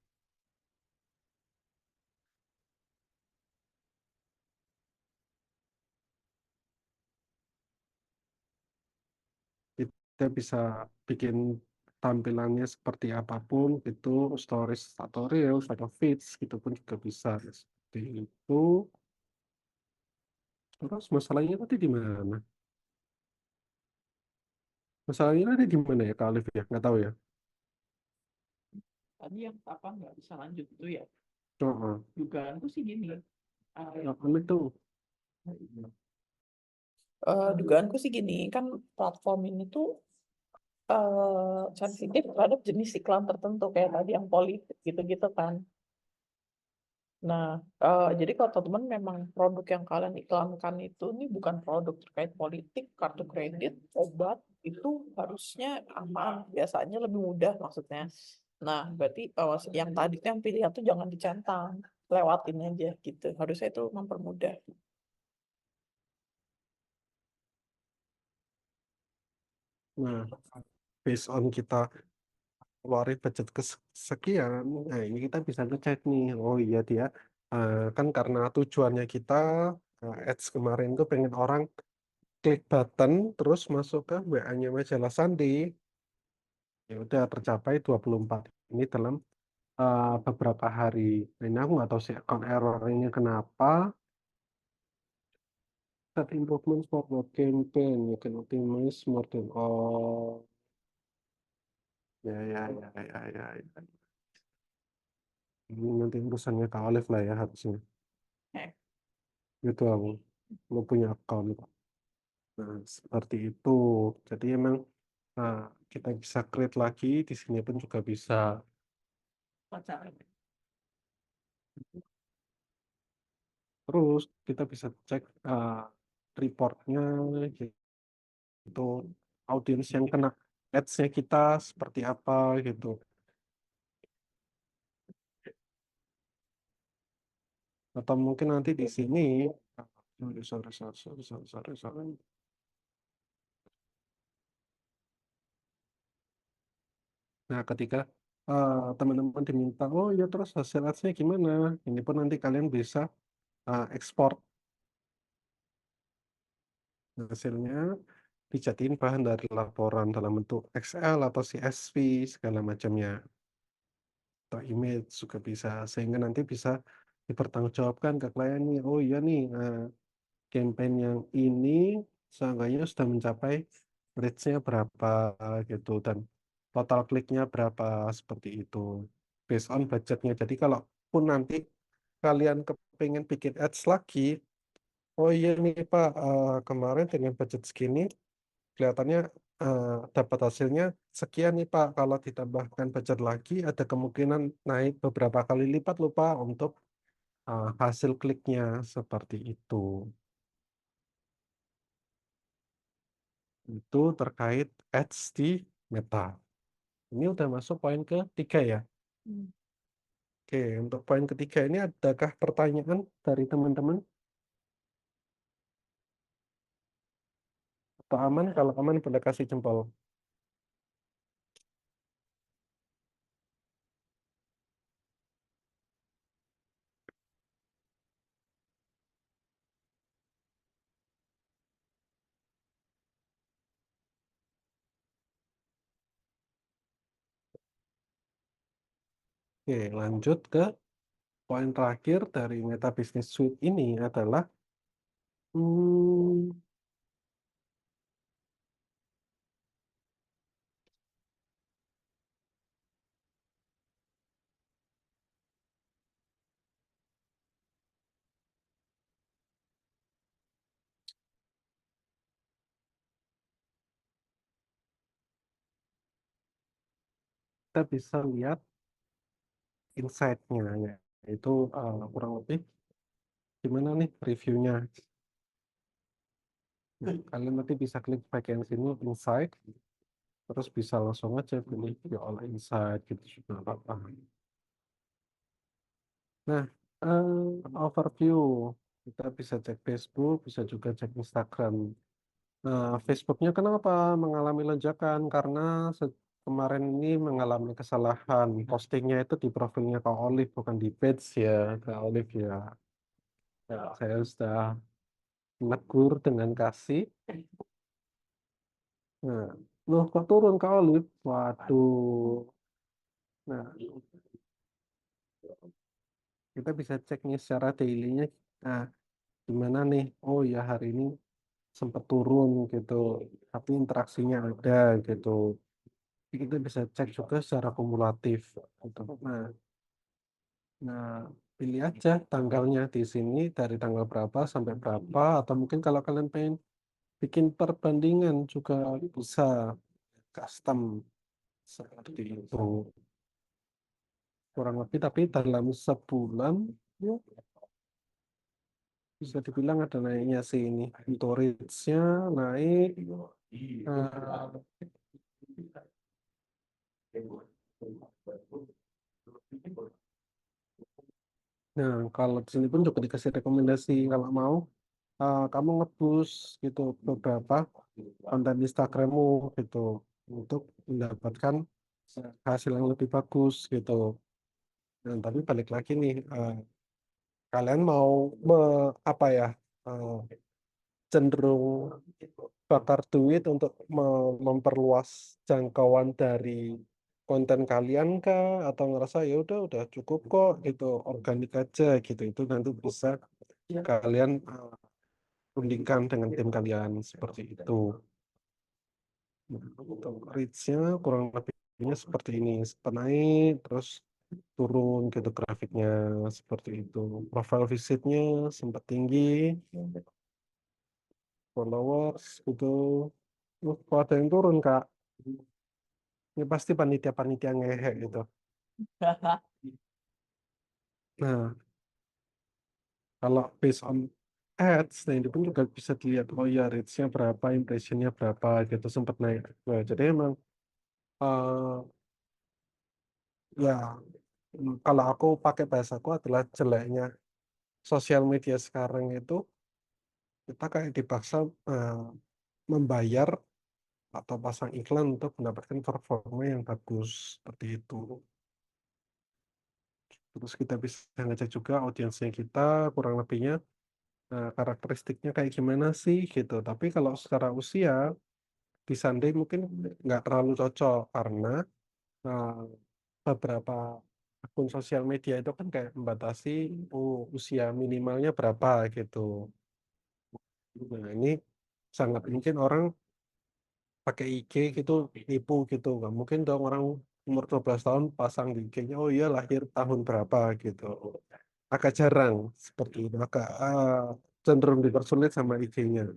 A: Kita bisa bikin tampilannya seperti apapun itu, stories atau reels atau feeds gitu pun juga bisa. Seperti itu. Terus masalahnya tadi di mana? Masalahnya tadi di mana ya, Kak Alif ya? Nggak tahu ya.
D: Tadi yang apa nggak bisa lanjut itu ya.
A: Heeh.
D: Dugaanku sih gini.
A: Apa itu?
D: Dugaanku sih gini, kan platform ini tuh sensitif terhadap jenis iklan tertentu kayak tadi yang politik gitu-gitu kan. Nah, jadi kalau teman-teman memang produk yang kalian iklankan itu ini bukan produk terkait politik, kartu kredit, obat, itu harusnya aman, biasanya lebih mudah maksudnya. Nah, berarti yang tadi tuh yang pilihan tuh jangan dicentang, lewatin aja gitu. Harusnya itu mempermudah.
A: Nah, based on kita keluarin budget sekian, nah ini kita bisa ngecek nih, oh iya dia kan karena tujuannya kita ads kemarin tuh pengen orang klik button terus masuk ke WA-nya Majalah Sandi. Ya udah tercapai 24 ini dalam beberapa hari. Nah, ini aku nggak tahu sih account error ini kenapa. Set improvements for what campaign, you can optimize more than all. Ya. Ini nanti urusannya Kak Olive lah ya harusnya.
D: Eh,
A: Gitu aku. Lo punya account kok. Nah, seperti itu. Jadi emang nah, kita bisa create lagi di sini pun juga bisa.
D: pacaran.
A: Terus kita bisa cek reportnya gitu. Audiens yang kena ads-nya kita seperti apa gitu. Atau mungkin nanti di sini sorry. Nah, ketika teman-teman diminta, oh ya terus hasil ads-nya gimana? Ini pun nanti kalian bisa ekspor hasilnya, dijadiin bahan dari laporan dalam bentuk Excel atau CSV segala macamnya. Atau image juga bisa, sehingga nanti bisa dipertanggungjawabkan ke klien nih, oh iya nih, campaign yang ini seenggaknya sudah mencapai reach-nya berapa gitu, dan total kliknya berapa seperti itu based on budgetnya. Jadi kalau pun nanti kalian kepengen bikin ads lagi, oh iya nih Pak, kemarin dengan budget segini kelihatannya dapat hasilnya sekian nih Pak, kalau ditambahkan budget lagi ada kemungkinan naik beberapa kali lipat loh Pak untuk hasil kliknya seperti itu. Itu terkait ads di Meta. Ini udah masuk poin ketiga ya. Oke, untuk poin ketiga ini adakah pertanyaan dari teman-teman? Atau aman? Kalau aman boleh kasih jempol. Oke, lanjut ke poin terakhir dari Meta Business Suite ini adalah hmm, kita bisa lihat insight-nya ya. Itu kurang lebih gimana nih reviewnya. Nah, kalian nanti bisa klik bagian sini insight, terus bisa langsung aja pilih view all insight gitu juga nggak apa-apa. Nah, overview kita bisa cek Facebook, bisa juga cek Instagram. Nah, Facebooknya kenapa mengalami lonjakan? Karena kemarin ini mengalami kesalahan postingnya itu di profilnya Kak Olive bukan di page ya Kak Olive ya. Ya, saya sudah menegur dengan kasih. Nah, loh kok turun Kak Olive? Waduh. Nah, kita bisa cek nih secara daily-nya. Nah, gimana nih? Oh ya hari ini sempat turun gitu, tapi interaksinya ada gitu. Jadi kita bisa cek juga secara kumulatif gitu. Nah, pilih aja tanggalnya di sini dari tanggal berapa sampai berapa, atau mungkin kalau kalian pengen bikin perbandingan juga bisa custom seperti itu. Kurang lebih tapi dalam sebulan ya, bisa dibilang ada naiknya sih ini. Untuk reach-nya naik. Nah, kalau di sini pun juga dikasih rekomendasi kalau mau kamu nge-boost gitu beberapa konten Instagrammu gitu untuk mendapatkan hasil yang lebih bagus gitu. Nah, tapi balik lagi nih, kalian mau apa ya eh, cenderung bakar duit untuk memperluas jangkauan dari konten kalian kah atau ngerasa ya udah cukup kok gitu organik aja gitu itu nanti bisa kalian rundingkan dengan tim kalian seperti itu. Nah, untuk reach-nya kurang lebihnya seperti ini, sempat naik terus turun gitu grafiknya seperti itu. Profile visitnya sempat tinggi, followers itu kok ada yang turun Kak. Ini pasti panitia-panitia ngehe gitu. Nah, kalau based on ads, nah ini pun juga bisa dilihat, oh ya reach-nya berapa, impression-nya berapa gitu, sempat naik. Nah, jadi emang eh, ya kalau aku pakai bahasaku adalah jeleknya sosial media sekarang itu kita kayak dipaksa eh, membayar atau pasang iklan untuk mendapatkan performa yang bagus seperti itu. Terus kita bisa ngecek juga audiensnya kita kurang lebihnya karakteristiknya kayak gimana sih gitu. Tapi kalau secara usia di Sunday mungkin nggak terlalu cocok karena eh, beberapa akun sosial media itu kan kayak membatasi usia minimalnya berapa gitu. Nah, ini sangat mungkin orang pakai IG gitu nipu gitu. Nggak mungkin dong orang umur 12 tahun pasang di IG-nya, oh iya lahir tahun berapa gitu. Agak jarang seperti itu, agak cenderung dipersulit sama IG-nya.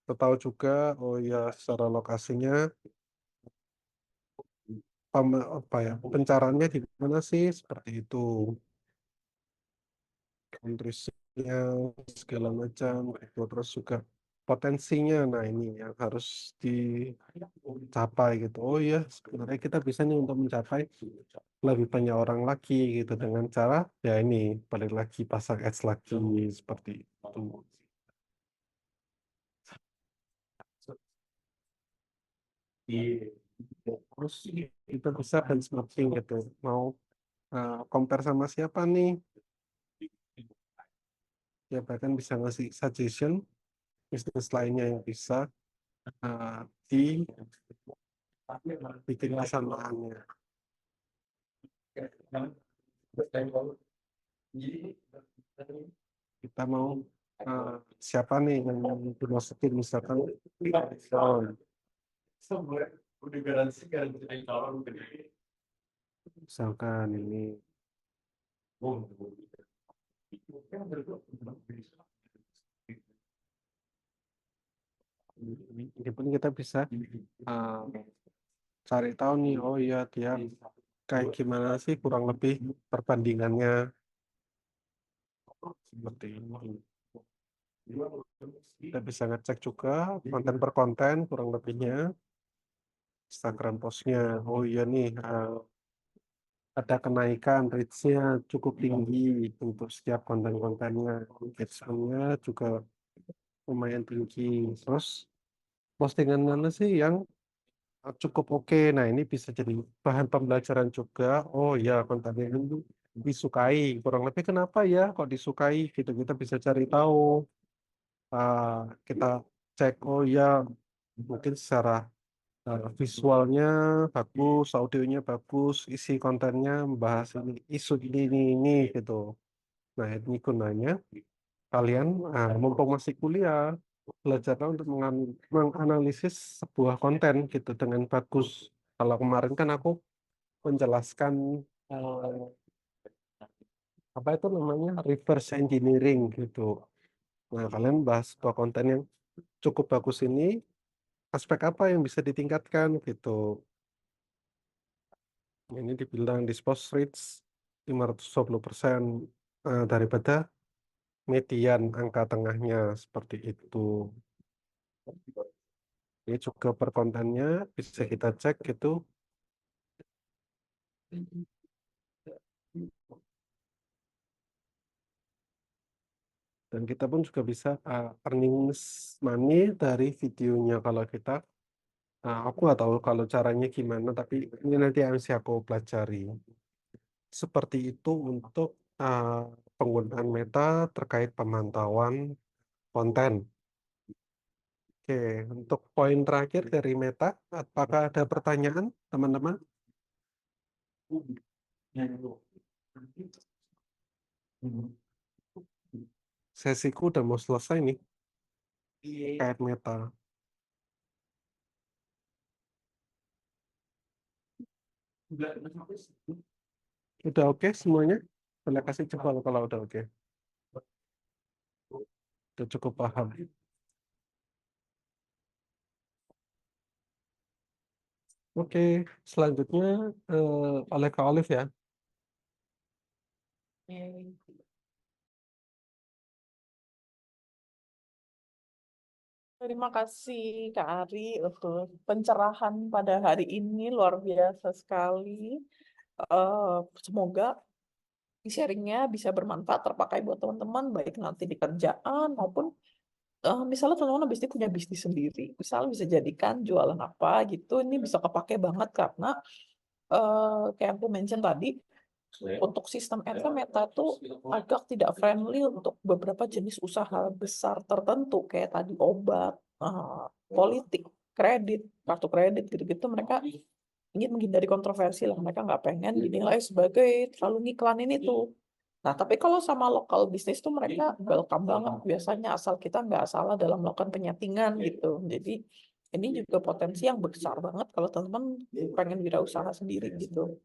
A: Kita tahu juga, oh ya secara lokasinya, apa ya, pencariannya di mana sih, seperti itu. Countries-nya segala macam itu terus juga potensinya nah ini yang harus dicapai gitu oh iya sebenarnya kita bisa nih untuk mencapai lebih banyak orang lagi gitu dengan cara ya ini balik lagi pasang ads lagi seperti itu. Terus kita bisa benchmarking gitu mau compare sama siapa nih ya bahkan bisa ngasih suggestion bisnis lainnya yang bisa uh, dibikin kesamaannya. Kita mau siapa nih yang dimasukin misalkan calon misalkan ini pun kita bisa uh, cari tahu nih oh iya dia kayak gimana sih kurang lebih perbandingannya seperti ini kita bisa ngecek juga konten per konten kurang lebihnya Instagram postnya oh iya nih ada kenaikan reach-nya cukup tinggi untuk setiap konten-kontennya engagement-nya juga lumayan tinggi terus postingan mana sih yang cukup oke. Nah, ini bisa jadi bahan pembelajaran juga. Oh ya, konten ini disukai. Kurang lebih kenapa ya kok disukai gitu. Kita bisa cari tahu. Kita cek, oh ya mungkin secara visualnya bagus, audionya bagus, isi kontennya membahas ini, isu ini gitu. Nah, ini gunanya kalian mumpung masih kuliah, belajarlah untuk menganalisis sebuah konten gitu dengan bagus. Kalau kemarin kan aku menjelaskan eh, apa itu namanya reverse engineering gitu. Nah, kalian bahas sebuah konten yang cukup bagus ini, aspek apa yang bisa ditingkatkan gitu. Ini dibilang dispose rates 520% daripada median angka tengahnya seperti itu. Ini juga per kontennya bisa kita cek gitu. Dan kita pun juga bisa earning money dari videonya kalau kita aku nggak tahu kalau caranya gimana, tapi ini nanti yang mesti aku pelajari. Seperti itu untuk penggunaan Meta terkait pemantauan konten. Oke, untuk poin terakhir dari Meta, apakah ada pertanyaan, teman-teman? Sesiku udah mau selesai nih, terkait Meta. Udah oke semuanya? Boleh kasih jempol kalau udah oke. Udah cukup paham. Oke, selanjutnya oleh Kak Olive ya.
D: Terima kasih Kak Ari untuk pencerahan pada hari ini, luar biasa sekali. Semoga sharingnya bisa bermanfaat, terpakai buat teman-teman, baik nanti di kerjaan maupun misalnya teman-teman habis ini punya bisnis sendiri, misalnya bisa jadikan jualan apa gitu, ini bisa kepake banget karena kayak aku mention tadi, untuk sistem Meta tuh agak tidak friendly untuk beberapa jenis usaha besar tertentu, kayak tadi obat, politik, kredit, kartu kredit gitu-gitu, mereka ingin menghindari kontroversi lah, mereka nggak pengen dinilai sebagai terlalu ngiklanin itu. Nah, tapi kalau sama lokal bisnis tuh mereka welcome banget biasanya, asal kita nggak salah dalam melakukan penyetingan gitu. Jadi ini juga potensi yang besar banget kalau teman-teman pengen wirausaha sendiri gitu.